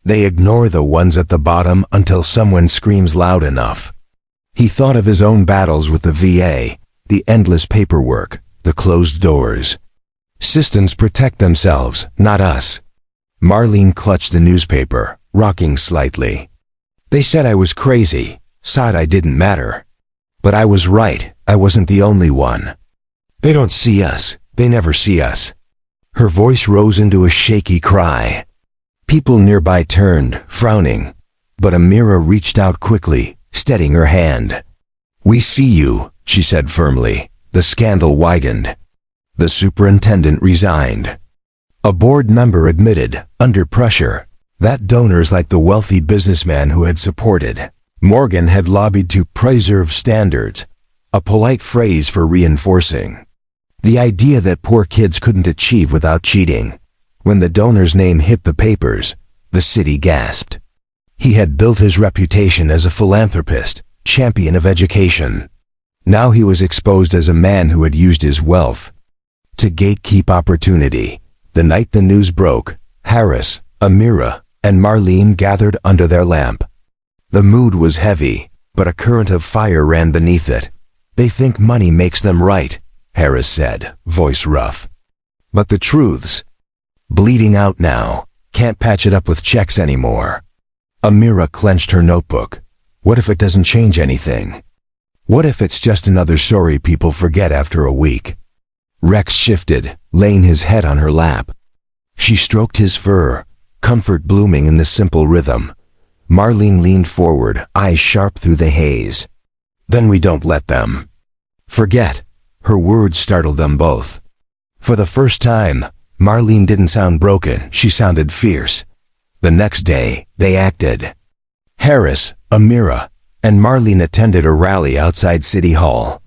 "They ignore the ones at the bottom until someone screams loud enough." He thought of his own battles with the VA, the endless paperwork, the closed doors. Systems protect themselves, not us. Marlene clutched the newspaper, rocking slightly. "They said I was crazy, said I didn't matter. But I was right, I wasn't the only one. They don't see us, they never see us." Her voice rose into a shaky cry. People nearby turned, frowning, but Amira reached out quickly, steadying her hand. "We see you," she said firmly. The scandal widened. The superintendent resigned. A board member admitted, under pressure, that donors like the wealthy businessman who had supported Morgan had lobbied to preserve standards, a polite phrase for reinforcing the idea that poor kids couldn't achieve without cheating. When the donor's name hit the papers, the city gasped. He had built his reputation as a philanthropist, champion of education. Now he was exposed as a man who had used his wealth to gatekeep opportunity. The night the news broke, Harris, Amira, and Marlene gathered under their lamp. The mood was heavy, but a current of fire ran beneath it. "They think money makes them right," Harris said, voice rough. "But the truth's bleeding out now. Can't patch it up with checks anymore." Amira clenched her notebook. What if it doesn't change anything? What if it's just another story people forget after a week? Rex shifted, laying his head on her lap. She stroked his fur, comfort blooming in the simple rhythm. Marlene leaned forward, eyes sharp through the haze. "Then we don't let them forget." Her words startled them both. For the first time, Marlene didn't sound broken, she sounded fierce. The next day, they acted. Harris, Amira, and Marlene attended a rally outside City Hall.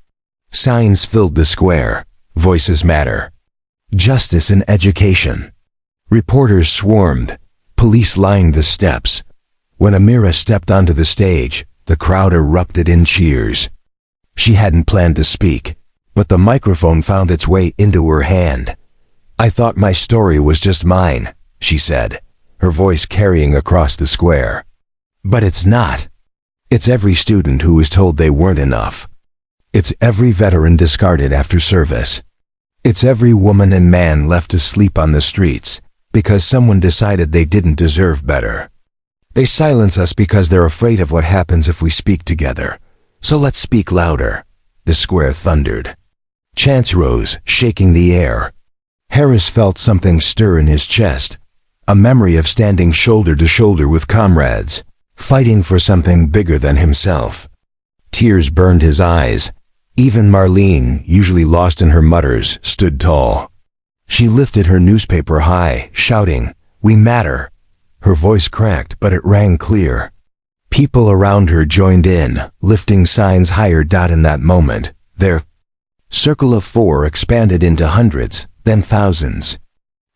Signs filled the square. Voices matter. Justice in education. Reporters swarmed. Police lined the steps. When Amira stepped onto the stage, the crowd erupted in cheers. She hadn't planned to speak, but the microphone found its way into her hand. "I thought my story was just mine," she said, her voice carrying across the square. "But it's not. It's every student who was told they weren't enough. It's every veteran discarded after service. It's every woman and man left to sleep on the streets because someone decided they didn't deserve better. They silence us because they're afraid of what happens if we speak together. So let's speak louder." The square thundered. Chants rose, shaking the air. Harris felt something stir in his chest, a memory of standing shoulder to shoulder with comrades, fighting for something bigger than himself. Tears burned his eyes. Even Marlene, usually lost in her mutters, stood tall. She lifted her newspaper high, shouting, "We matter." Her voice cracked, but it rang clear. People around her joined in, lifting signs higher. In that moment, their circle of four expanded into hundreds, then thousands.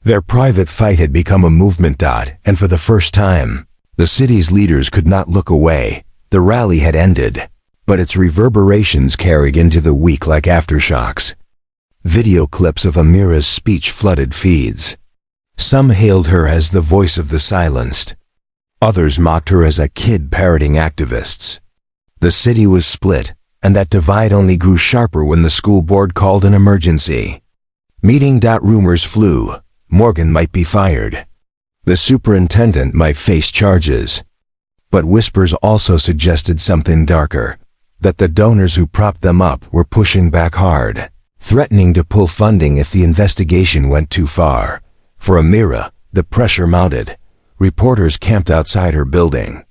Their private fight had become a movement. And for the first time, the city's leaders could not look away. The rally had ended, but its reverberations carried into the week like aftershocks. Video clips of Amira's speech flooded feeds. Some hailed her as the voice of the silenced. Others mocked her as a kid parroting activists. The city was split, and that divide only grew sharper when the school board called an emergency. Meeting. Rumors flew. Morgan might be fired. The superintendent might face charges. But whispers also suggested something darker, that the donors who propped them up were pushing back hard. threatening to pull funding if the investigation went too far. For Amira, the pressure mounted. Reporters camped outside her building.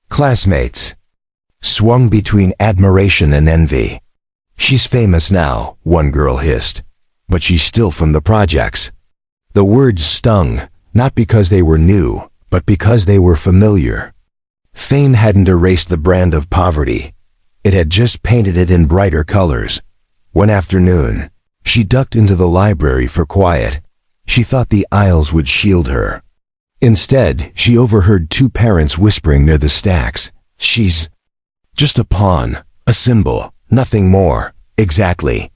Classmates swung between admiration and envy. "She's famous now," one girl hissed, "but she's still from the projects." The words stung, not because they were new, but because they were familiar. Fame hadn't erased the brand of poverty. It had just painted it in brighter colors. One afternoon, she ducked into the library for quiet. She thought the aisles would shield her. Instead, she overheard two parents whispering near the stacks. "She's just a pawn, a symbol, nothing more." Exactly.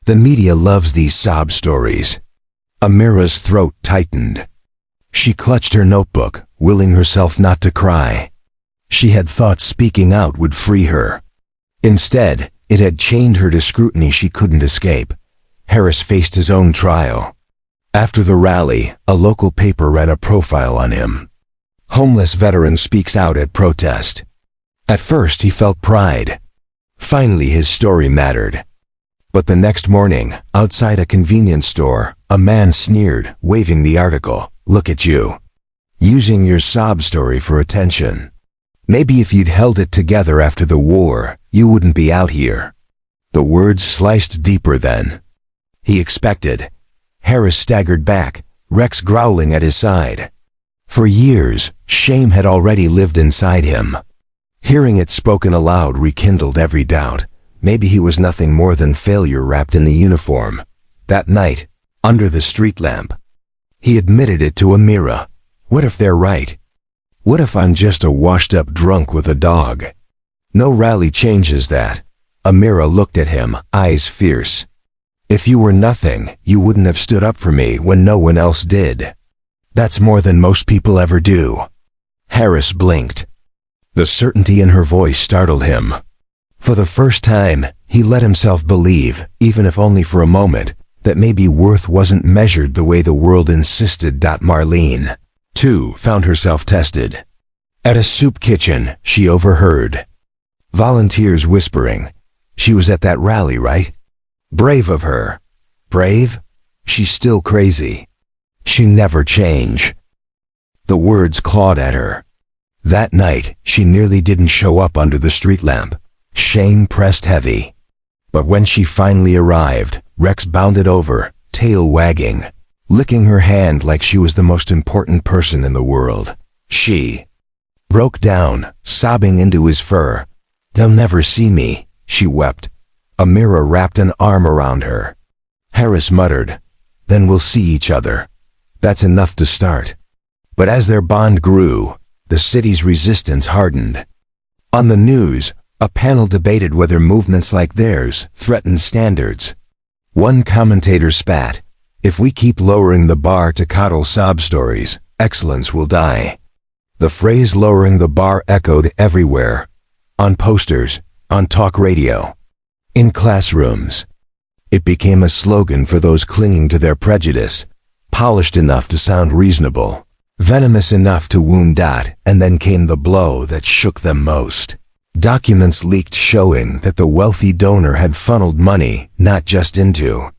The media loves these sob stories. Amira's throat tightened. She clutched her notebook, willing herself not to cry. She had thought speaking out would free her. Instead, it had chained her to scrutiny she couldn't escape. Harris faced his own trial. After the rally, a local paper ran a profile on him. "Homeless veteran speaks out at protest." At first he felt pride. Finally his story mattered. But the next morning, outside a convenience store, a man sneered, waving the article. "Look at you. Using your sob story for attention. Maybe if you'd held it together after the war, you wouldn't be out here." The words sliced deeper than he expected. Harris staggered back, Rex growling at his side. For years, shame had already lived inside him. Hearing it spoken aloud rekindled every doubt. Maybe he was nothing more than failure wrapped in the uniform. That night, under the street lamp, he admitted it to Amira. "What if they're right? What if I'm just a washed-up drunk with a dog?" "No rally changes that." Amira looked at him, eyes fierce. "If you were nothing, you wouldn't have stood up for me when no one else did. That's more than most people ever do." Harris blinked. The certainty in her voice startled him. For the first time, he let himself believe, even if only for a moment, that maybe worth wasn't measured the way the world insisted. Marlene, too, found herself tested. At a soup kitchen, she overheard volunteers whispering. She was at that rally, right? Brave of her. Brave? She's still crazy. She never change. The words clawed at her. That night, she nearly didn't show up under the street lamp. Shame pressed heavy. But when she finally arrived, Rex bounded over, tail wagging, licking her hand like she was the most important person in the world. She broke down, sobbing into his fur. "They'll never see me," she wept. Amira wrapped an arm around her. Harris muttered, "Then we'll see each other." That's enough to start. But as their bond grew, the city's resistance hardened. On the news, a panel debated whether movements like theirs threatened standards. One commentator spat, "If we keep lowering the bar to coddle sob stories, excellence will die." The phrase "lowering the bar" echoed everywhere. On posters, on talk radio, in classrooms. It became a slogan for those clinging to their prejudice, polished enough to sound reasonable, venomous enough to wound. And then came the blow that shook them most. Documents leaked showing that the wealthy donor had funneled money not just into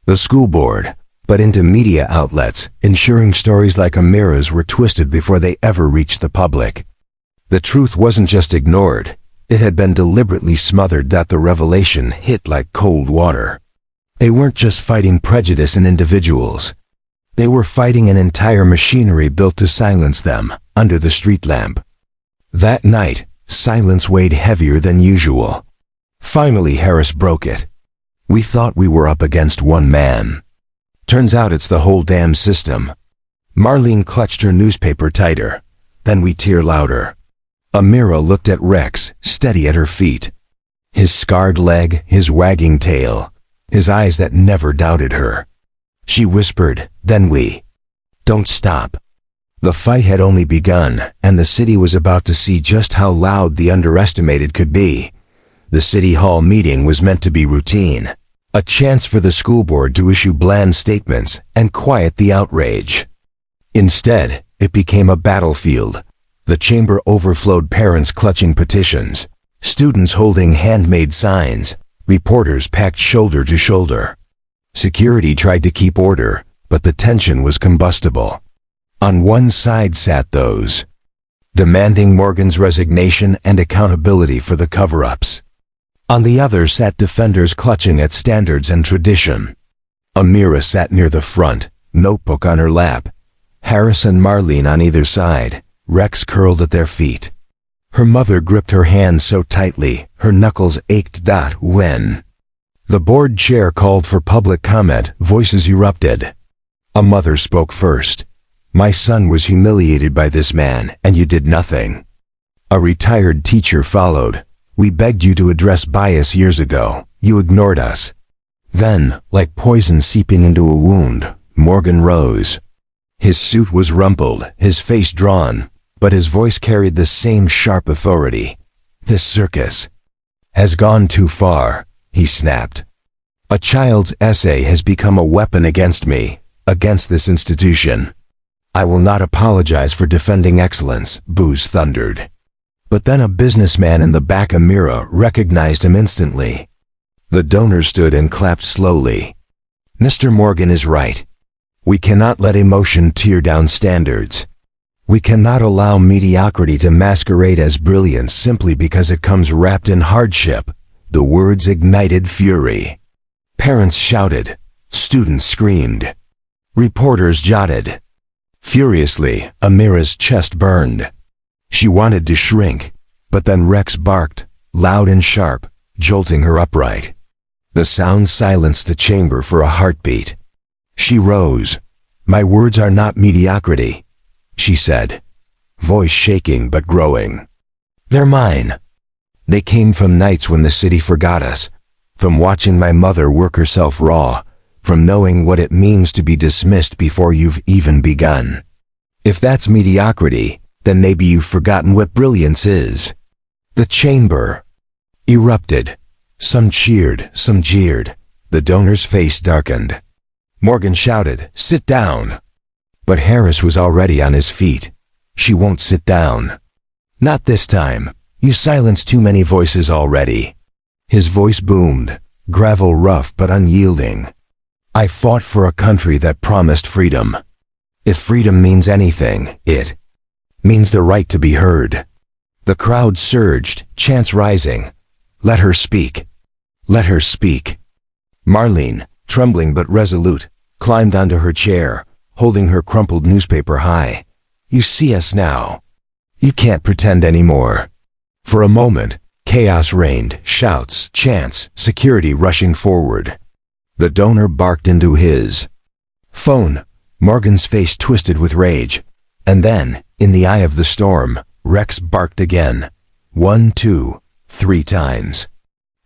the school board, but into media outlets, ensuring stories like Amira's were twisted before they ever reached the public. The truth wasn't just ignored, it had been deliberately smothered. The revelation hit like cold water. They weren't just fighting prejudice in individuals. They were fighting an entire machinery built to silence them, under the street lamp. That night, silence weighed heavier than usual. Finally, Harris broke it. "We thought we were up against one man. Turns out it's the whole damn system." Marlene clutched her newspaper tighter. "Then we tear louder." Amira looked at Rex, steady at her feet. His scarred leg, his wagging tail, his eyes that never doubted her. She whispered, "Then we don't stop." The fight had only begun, and the city was about to see just how loud the underestimated could be. The city hall meeting was meant to be routine, a chance for the school board to issue bland statements and quiet the outrage. Instead, it became a battlefield. The chamber overflowed, parents clutching petitions, students holding handmade signs, reporters packed shoulder to shoulder. Security tried to keep order, but the tension was combustible. On one side sat those demanding Morgan's resignation and accountability for the cover-ups. On the other sat defenders clutching at standards and tradition. Amira sat near the front, notebook on her lap. Harris and Marlene on either side, Rex curled at their feet. Her mother gripped her hand so tightly, her knuckles ached. When the board chair called for public comment, voices erupted. A mother spoke first. "My son was humiliated by this man, and you did nothing." A retired teacher followed. "We begged you to address bias years ago. You ignored us." Then, like poison seeping into a wound, Morgan rose. His suit was rumpled, his face drawn, but his voice carried the same sharp authority. "This circus has gone too far," he snapped. "A child's essay has become a weapon against me, against this institution. I will not apologize for defending excellence," Booz thundered. But then a businessman in the back, Amira, recognized him instantly. The donor stood and clapped slowly. "Mr. Morgan is right. We cannot let emotion tear down standards. We cannot allow mediocrity to masquerade as brilliance simply because it comes wrapped in hardship." The words ignited fury. Parents shouted. Students screamed. Reporters jotted. Furiously, Amira's chest burned. She wanted to shrink, but then Rex barked, loud and sharp, jolting her upright. The sound silenced the chamber for a heartbeat. She rose. "My words are not mediocrity," she said, voice shaking but growing. "They're mine. They came from nights when the city forgot us, from watching my mother work herself raw, from knowing what it means to be dismissed before you've even begun. If that's mediocrity, then maybe you've forgotten what brilliance is." The chamber erupted. Some cheered, some jeered. The donor's face darkened. Morgan shouted, "Sit down!" But Harris was already on his feet. "She won't sit down. Not this time. You silenced too many voices already." His voice boomed, gravel rough but unyielding. "I fought for a country that promised freedom. If freedom means anything, it means the right to be heard." The crowd surged, chants rising. "Let her speak. Let her speak." Marlene, trembling but resolute, climbed onto her chair, holding her crumpled newspaper high. "You see us now. You can't pretend anymore." For a moment, chaos reigned, shouts, chants, security rushing forward. The donor barked into his phone. Morgan's face twisted with rage. And then, in the eye of the storm, Rex barked again. 1, 2, 3 times.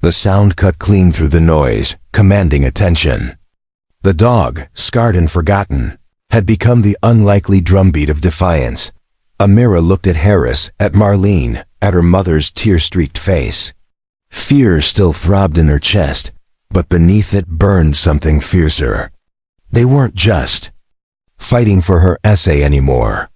The sound cut clean through the noise, commanding attention. The dog, scarred and forgotten, had become the unlikely drumbeat of defiance. Amira looked at Harris, at Marlene, at her mother's tear-streaked face. Fear still throbbed in her chest, but beneath it burned something fiercer. They weren't just fighting for her essay anymore.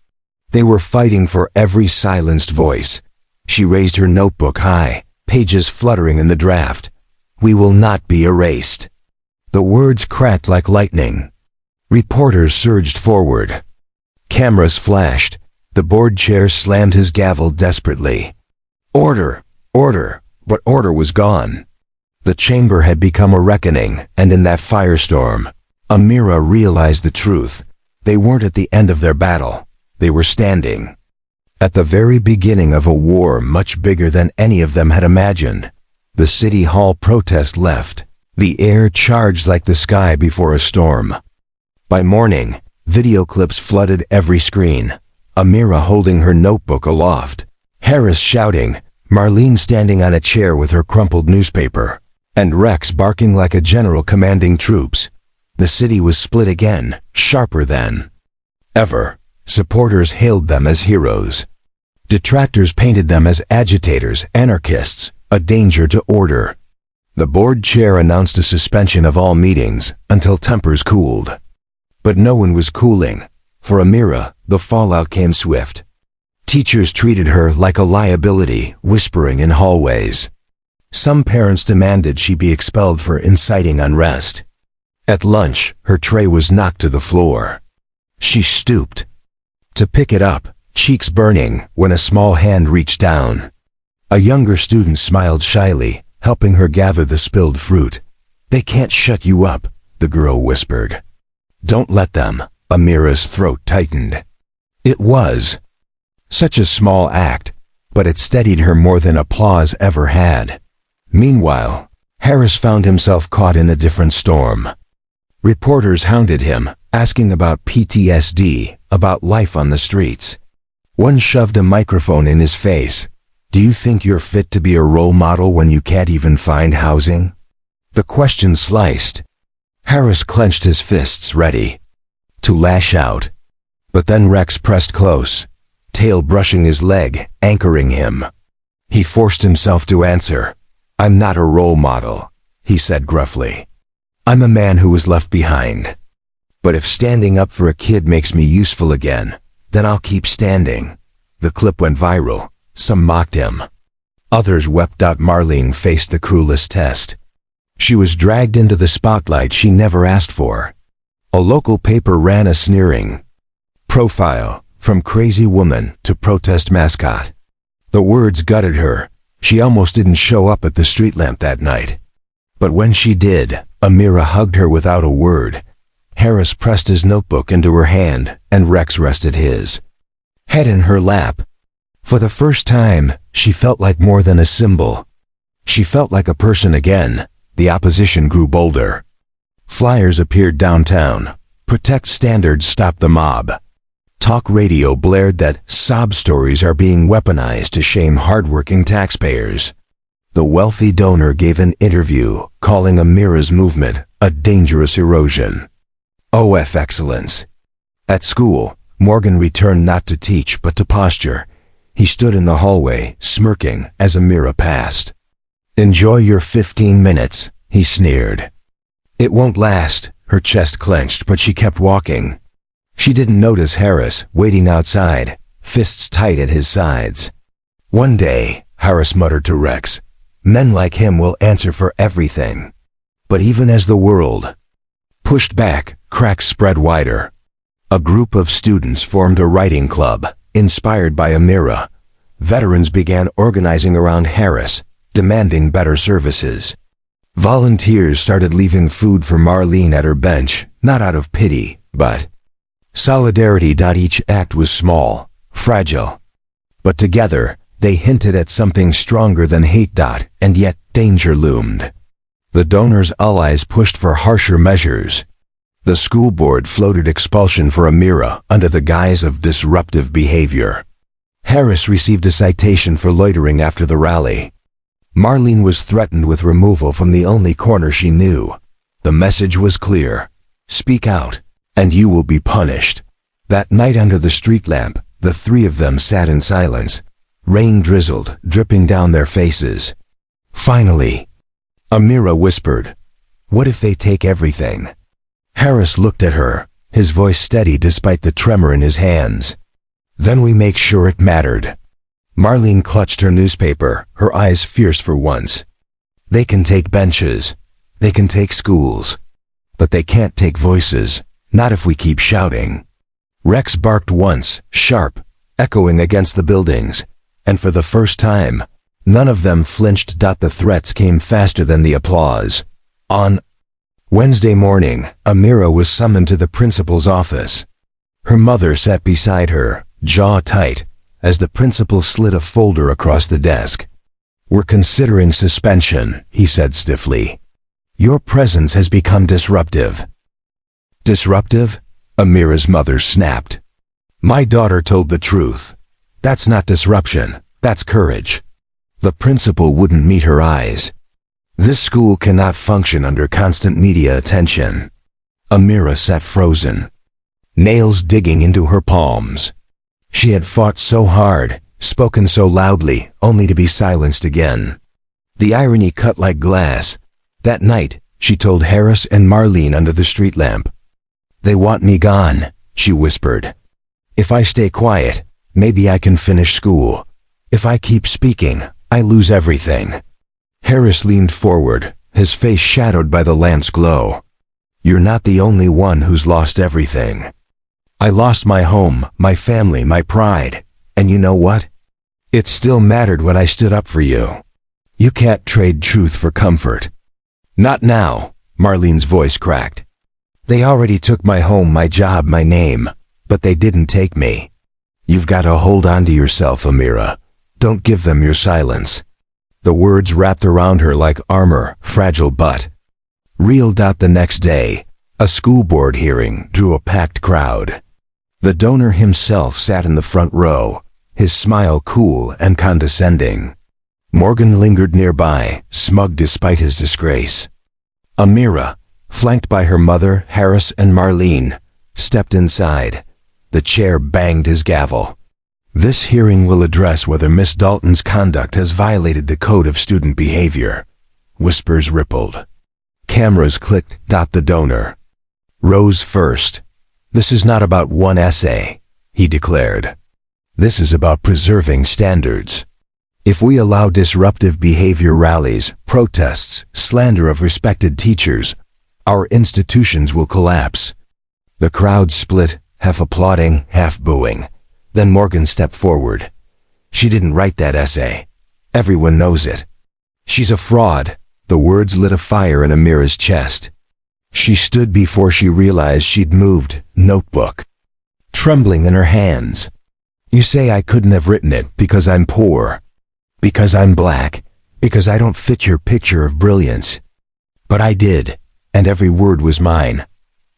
They were fighting for every silenced voice. She raised her notebook high, pages fluttering in the draft. "We will not be erased." The words cracked like lightning. Reporters surged forward. Cameras flashed. The board chair slammed his gavel desperately. Order, order, but order was gone. The chamber had become a reckoning, and in that firestorm, Amira realized the truth. They weren't at the end of their battle. They were standing at the very beginning of a war much bigger than any of them had imagined. The city hall protest left. The air charged like the sky before a storm. By morning, video clips flooded every screen. Amira holding her notebook aloft. Harris shouting, Marlene standing on a chair with her crumpled newspaper, and Rex barking like a general commanding troops. The city was split again, sharper than ever. Supporters hailed them as heroes. Detractors painted them as agitators, anarchists, a danger to order. The board chair announced a suspension of all meetings until tempers cooled. But no one was cooling. For Amira, the fallout came swift. Teachers treated her like a liability, whispering in hallways. Some parents demanded she be expelled for inciting unrest. At lunch, her tray was knocked to the floor. She stooped to pick it up, cheeks burning, when a small hand reached down. A younger student smiled shyly, helping her gather the spilled fruit. "They can't shut you up," the girl whispered. "Don't let them." Amira's throat tightened. It was such a small act, but it steadied her more than applause ever had. Meanwhile, Harris found himself caught in a different storm. Reporters hounded him, asking about PTSD, about life on the streets. One shoved a microphone in his face. "Do you think you're fit to be a role model when you can't even find housing?" The question sliced. Harris clenched his fists, ready to lash out. But then Rex pressed close, tail brushing his leg, anchoring him. He forced himself to answer. "I'm not a role model," he said gruffly. "I'm a man who was left behind. But if standing up for a kid makes me useful again, then I'll keep standing." The clip went viral. Some mocked him. Others wept. Marlene faced the cruelest test. She was dragged into the spotlight she never asked for. A local paper ran a sneering profile, "From crazy woman to protest mascot." The words gutted her. She almost didn't show up at the street lamp that night. But when she did, Amira hugged her without a word. Harris pressed his notebook into her hand, and Rex rested his head in her lap. For the first time, she felt like more than a symbol. She felt like a person again. The opposition grew bolder. Flyers appeared downtown. "Protect standards, stop the mob." Talk radio blared that sob stories are being weaponized to shame hardworking taxpayers. The wealthy donor gave an interview, calling Amira's movement a dangerous erosion. OF excellence. At school, Morgan returned not to teach but to posture. He stood in the hallway, smirking, as Amira passed. "Enjoy your 15 minutes, he sneered. "It won't last." Her chest clenched, but she kept walking. She didn't notice Harris, waiting outside, fists tight at his sides. "One day," Harris muttered to Rex, "men like him will answer for everything." But even as the world pushed back, cracks spread wider. A group of students formed a writing club, inspired by Amira. Veterans began organizing around Harris, demanding better services. Volunteers started leaving food for Marlene at her bench, not out of pity, but solidarity. Each act was small, fragile. But together, they hinted at something stronger than hate. And yet danger loomed. The donors' allies pushed for harsher measures. The school board floated expulsion for Amira under the guise of disruptive behavior. Harris received a citation for loitering after the rally. Marlene was threatened with removal from the only corner she knew. The message was clear. Speak out, and you will be punished. That night under the street lamp, the three of them sat in silence. Rain drizzled, dripping down their faces. Finally, Amira whispered, "What if they take everything?" Harris looked at her, his voice steady despite the tremor in his hands. "Then we make sure it mattered." Marlene clutched her newspaper, her eyes fierce for once. "They can take benches. They can take schools. But they can't take voices, not if we keep shouting." Rex barked once, sharp, echoing against the buildings, and for the first time, none of them flinched. The threats came faster than the applause. On Wednesday morning, Amira was summoned to the principal's office. Her mother sat beside her, jaw tight, as the principal slid a folder across the desk. "We're considering suspension," he said stiffly. "Your presence has become disruptive." "Disruptive?" Amira's mother snapped. "My daughter told the truth. That's not disruption, that's courage." The principal wouldn't meet her eyes. "This school cannot function under constant media attention." Amira sat frozen, nails digging into her palms. She had fought so hard, spoken so loudly, only to be silenced again. The irony cut like glass. That night, she told Harris and Marlene under the street lamp. "They want me gone," she whispered. "If I stay quiet, maybe I can finish school. If I keep speaking, I lose everything." Harris leaned forward, his face shadowed by the lamp's glow. You're not the only one who's lost everything. I lost my home, my family, my pride. And you know what? It still mattered when I stood up for you. You can't trade truth for comfort. Not now, Marlene's voice cracked. They already took my home, my job, my name, but they didn't take me. You've got to hold on to yourself, Amira. Don't give them your silence. The words wrapped around her like armor, fragile but real. The next day, a school board hearing drew a packed crowd. The donor himself sat in the front row, his smile cool and condescending. Morgan lingered nearby, smug despite his disgrace. Amira, flanked by her mother, Harris, and Marlene, stepped inside. The chair banged his gavel. This hearing will address whether Miss Dalton's conduct has violated the code of student behavior. Whispers rippled. Cameras clicked. The donor rose first. This is not about one essay, he declared. This is about preserving standards. If we allow disruptive behavior, rallies, protests, slander of respected teachers, our institutions will collapse. The crowd split, half applauding, half booing. Then Morgan stepped forward. She didn't write that essay. Everyone knows it. She's a fraud. The words lit a fire in Amira's chest. She stood before she realized she'd moved, notebook trembling in her hands. You say I couldn't have written it because I'm poor, because I'm black, because I don't fit your picture of brilliance. But I did, and every word was mine.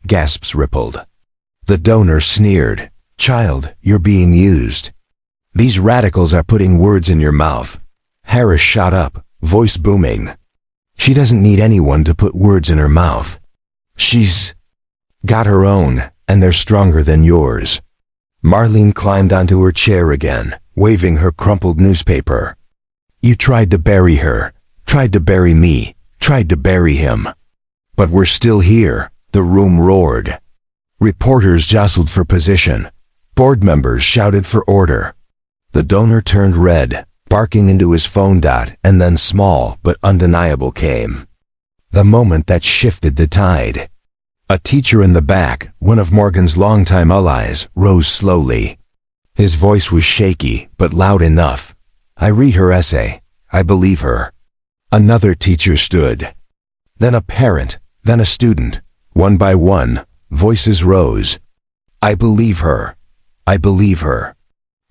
Gasps rippled. The donor sneered. Child, you're being used. These radicals are putting words in your mouth. Harris shot up, voice booming. She doesn't need anyone to put words in her mouth. She's got her own, and they're stronger than yours. Marlene climbed onto her chair again, waving her crumpled newspaper. You tried to bury her, tried to bury me, tried to bury him. But we're still here, the room roared. Reporters jostled for position. Board members shouted for order. The donor turned red, barking into his phone. And then small but undeniable came. The moment that shifted the tide. A teacher in the back, one of Morgan's longtime allies, rose slowly. His voice was shaky, but loud enough. I read her essay. I believe her. Another teacher stood. Then a parent, then a student. One by one, voices rose. I believe her. I believe her.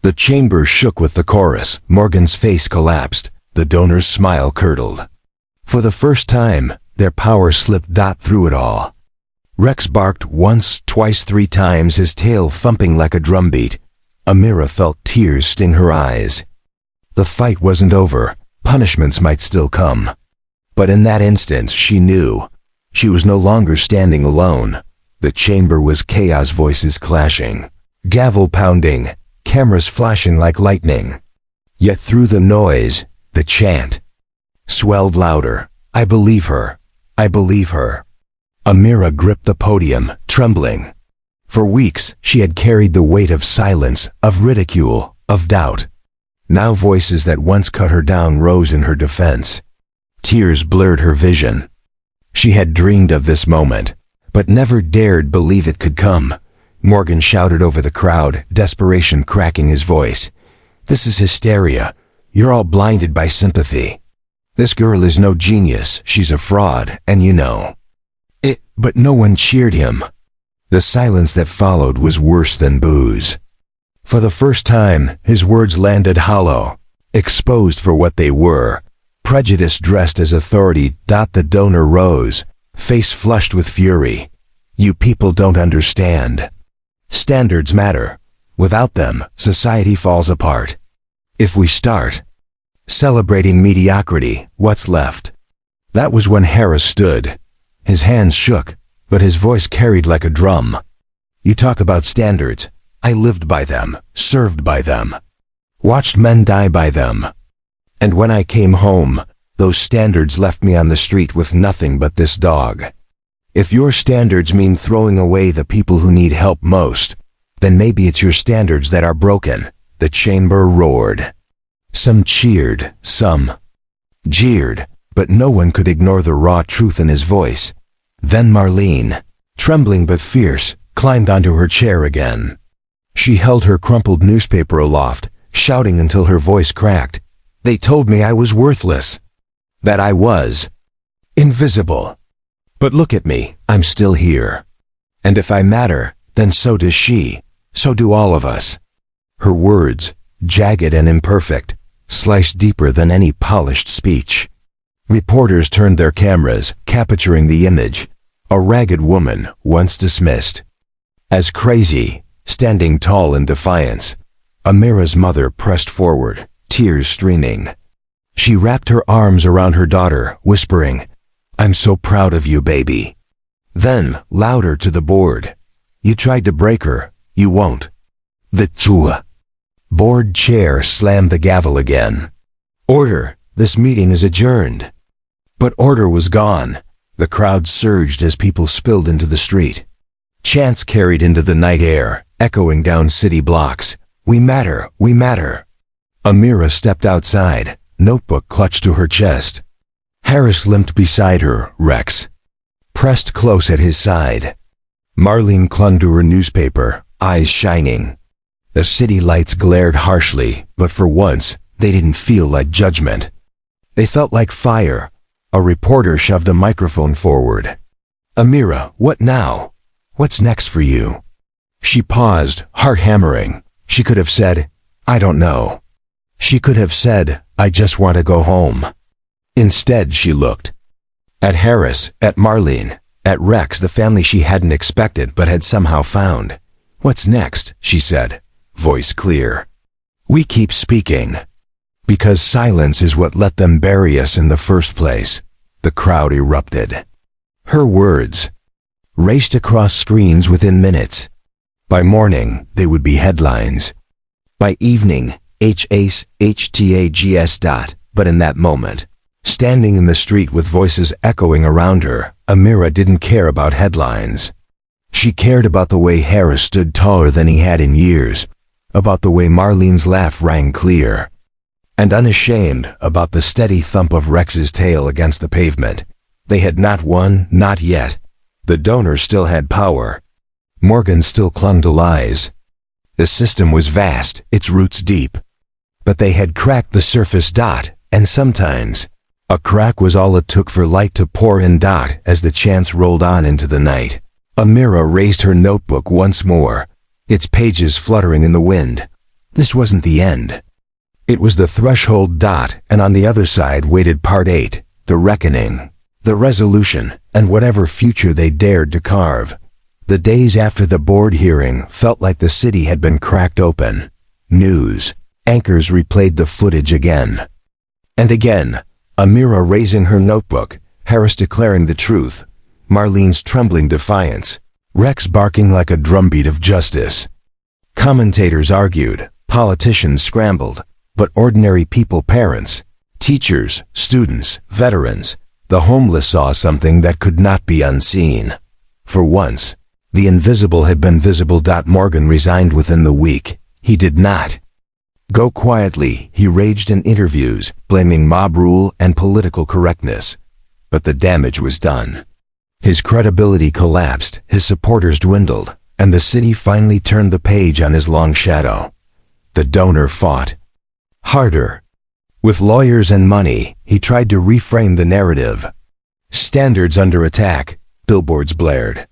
The chamber shook with the chorus. Morgan's face collapsed. The donor's smile curdled. For the first time, their power slipped through it all. Rex barked once, twice, 3 times, his tail thumping like a drumbeat. Amira felt tears sting her eyes. The fight wasn't over. Punishments might still come. But in that instant, she knew. She was no longer standing alone. The chamber was chaos, voices clashing, gavel pounding, cameras flashing like lightning. Yet through the noise, the chant swelled louder. I believe her. I believe her. Amira gripped the podium, trembling. For weeks, she had carried the weight of silence, of ridicule, of doubt. Now voices that once cut her down rose in her defense. Tears blurred her vision. She had dreamed of this moment, but never dared believe it could come. Morgan shouted over the crowd, desperation cracking his voice. This is hysteria. You're all blinded by sympathy. This girl is no genius. She's a fraud, and you know it. But no one cheered him. The silence that followed was worse than boos. For the first time, his words landed hollow, exposed for what they were. Prejudice dressed as authority. The donor rose, face flushed with fury. You people don't understand. Standards matter. Without them, society falls apart. If we start celebrating mediocrity, what's left? That was when Harris stood. His hands shook, but his voice carried like a drum. You talk about standards. I lived by them, served by them, watched men die by them. And when I came home, those standards left me on the street with nothing but this dog. If your standards mean throwing away the people who need help most, then maybe it's your standards that are broken. The chamber roared. Some cheered, some jeered, but no one could ignore the raw truth in his voice. Then Marlene, trembling but fierce, climbed onto her chair again. She held her crumpled newspaper aloft, shouting until her voice cracked. They told me I was worthless. That I was invisible. But look at me, I'm still here. And if I matter, then so does she. So do all of us. Her words, jagged and imperfect, sliced deeper than any polished speech. Reporters turned their cameras, capturing the image. A ragged woman, once dismissed as crazy, standing tall in defiance. Amira's mother pressed forward, tears streaming. She wrapped her arms around her daughter, whispering, "I'm so proud of you, baby." Then, louder to the board, "You tried to break her, you won't." The chua board chair slammed the gavel again. "Order, this meeting is adjourned." But order was gone. The crowd surged as people spilled into the street. Chants carried into the night air, echoing down city blocks. "We matter, we matter." Amira stepped outside, notebook clutched to her chest. Harris limped beside her, Rex pressed close at his side. Marlene clung to her newspaper, eyes shining. The city lights glared harshly, but for once, they didn't feel like judgment. They felt like fire. A reporter shoved a microphone forward. "Amira, what now? What's next for you?" She paused, heart hammering. She could have said, "I don't know." She could have said, "I just want to go home." Instead, she looked at Harris, at Marlene, at Rex, the family she hadn't expected but had somehow found. "What's next?" she said, voice clear. "We keep speaking. Because silence is what let them bury us in the first place." The crowd erupted. Her words raced across screens within minutes. By morning, they would be headlines. By evening, HTAGS. But in that moment, standing in the street with voices echoing around her, Amira didn't care about headlines. She cared about the way Harris stood taller than he had in years, about the way Marlene's laugh rang clear, and unashamed about the steady thump of Rex's tail against the pavement. They had not won, not yet. The donor still had power. Morgan still clung to lies. The system was vast, its roots deep. But they had cracked the surface. And sometimes, a crack was all it took for light to pour in. As the chants rolled on into the night, Amira raised her notebook once more, its pages fluttering in the wind. This wasn't the end. It was the threshold. And on the other side waited part 8, the reckoning, the resolution, and whatever future they dared to carve. The days after the board hearing felt like the city had been cracked open. News anchors replayed the footage again and again. Amira raising her notebook, Harris declaring the truth, Marlene's trembling defiance, Rex barking like a drumbeat of justice. Commentators argued, politicians scrambled, but ordinary people, parents, teachers, students, veterans, the homeless saw something that could not be unseen. For once, the invisible had been visible. Morgan resigned within the week. He did not go quietly. He raged in interviews, blaming mob rule and political correctness. But the damage was done. His credibility collapsed, his supporters dwindled, and the city finally turned the page on his long shadow. The donor fought harder. With lawyers and money, he tried to reframe the narrative. Standards under attack, billboards blared.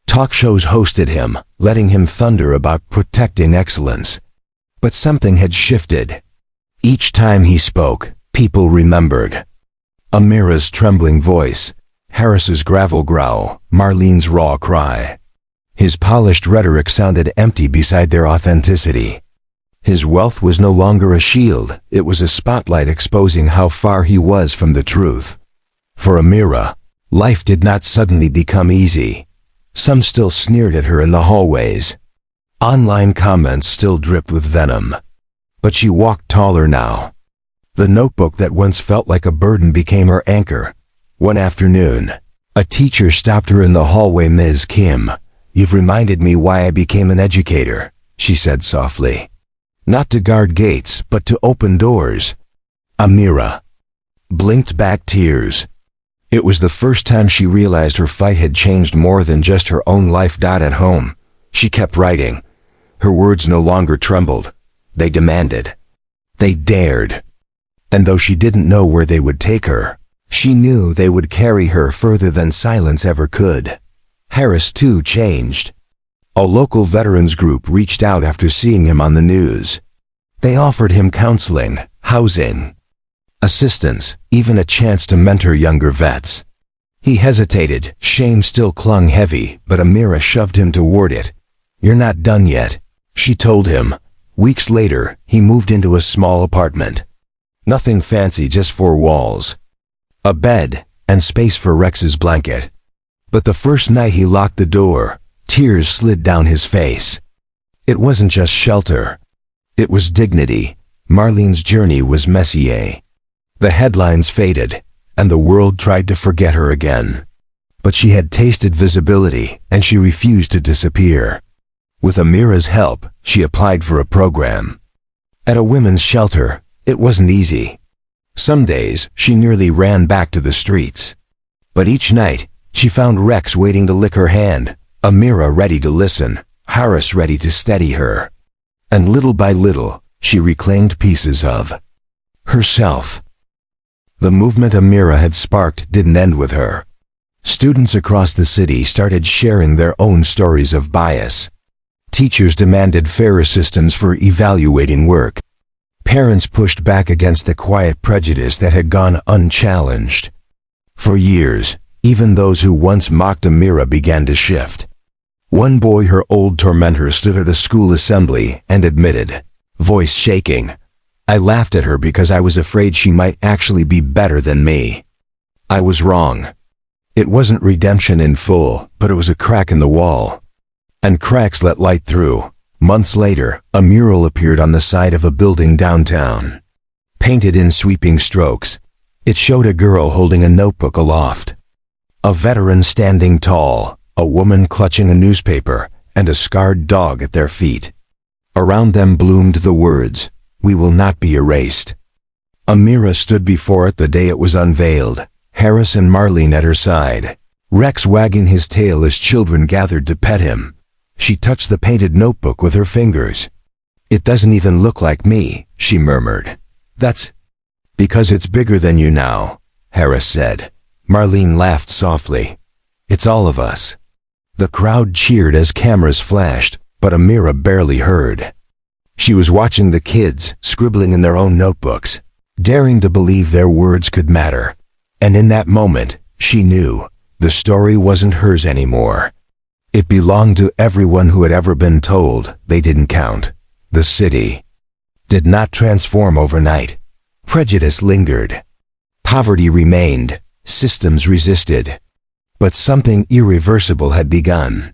Talk shows hosted him, letting him thunder about protecting excellence. But something had shifted. Each time he spoke, people remembered. Amira's trembling voice, Harris's gravel growl, Marlene's raw cry. His polished rhetoric sounded empty beside their authenticity. His wealth was no longer a shield, it was a spotlight exposing how far he was from the truth. For Amira, life did not suddenly become easy. Some still sneered at her in the hallways. Online comments still dripped with venom. But she walked taller now. The notebook that once felt like a burden became her anchor. One afternoon, a teacher stopped her in the hallway. "Ms. Kim, you've reminded me why I became an educator," she said softly. "Not to guard gates, but to open doors." Amira blinked back tears. It was the first time she realized her fight had changed more than just her own life. At home, she kept writing. Her words no longer trembled. They demanded. They dared. And though she didn't know where they would take her, she knew they would carry her further than silence ever could. Harris, too, changed. A local veterans group reached out after seeing him on the news. They offered him counseling, housing, assistance, even a chance to mentor younger vets. He hesitated, shame still clung heavy, but Amira shoved him toward it. "You're not done yet," she told him. Weeks later, he moved into a small apartment. Nothing fancy, just 4 walls, a bed, and space for Rex's blanket. But the first night he locked the door, tears slid down his face. It wasn't just shelter. It was dignity. Marlene's journey was messier. The headlines faded, and the world tried to forget her again. But she had tasted visibility, and she refused to disappear. With Amira's help, she applied for a program. At a women's shelter, it wasn't easy. Some days, she nearly ran back to the streets. But each night, she found Rex waiting to lick her hand, Amira ready to listen, Harris ready to steady her. And little by little, she reclaimed pieces of herself. The movement Amira had sparked didn't end with her. Students across the city started sharing their own stories of bias. Teachers demanded fair systems for evaluating work. Parents pushed back against the quiet prejudice that had gone unchallenged. For years, even those who once mocked Amira began to shift. One boy, her old tormentor, stood at a school assembly and admitted, voice shaking, "I laughed at her because I was afraid she might actually be better than me. I was wrong." It wasn't redemption in full, but it was a crack in the wall. And cracks let light through. Months later, a mural appeared on the side of a building downtown. Painted in sweeping strokes, it showed a girl holding a notebook aloft. A veteran standing tall, a woman clutching a newspaper, and a scarred dog at their feet. Around them bloomed the words, "We will not be erased." Amira stood before it the day it was unveiled, Harris and Marlene at her side, Rex wagging his tail as children gathered to pet him. She touched the painted notebook with her fingers. "It doesn't even look like me," she murmured. "That's because it's bigger than you now," Harris said. Marlene laughed softly. "It's all of us." The crowd cheered as cameras flashed, but Amira barely heard. She was watching the kids, scribbling in their own notebooks, daring to believe their words could matter. And in that moment, she knew the story wasn't hers anymore. It belonged to everyone who had ever been told they didn't count. The city did not transform overnight. Prejudice lingered. Poverty remained. Systems resisted. But something irreversible had begun.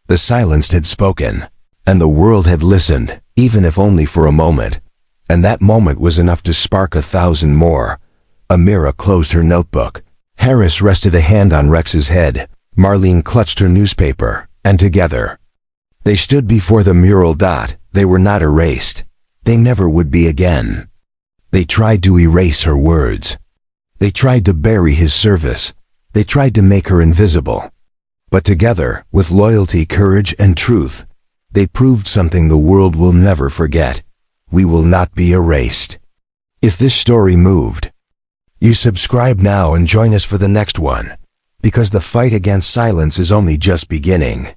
The silenced had spoken, and the world had listened, even if only for a moment. And that moment was enough to spark 1,000 more. Amira closed her notebook. Harris rested a hand on Rex's head. Marlene clutched her newspaper, and together, they stood before the mural. They were not erased. They never would be again. They tried to erase her words. They tried to bury his service. They tried to make her invisible. But together, with loyalty, courage, and truth, they proved something the world will never forget. We will not be erased. If this story moved you, subscribe now and join us for the next one, because the fight against silence is only just beginning.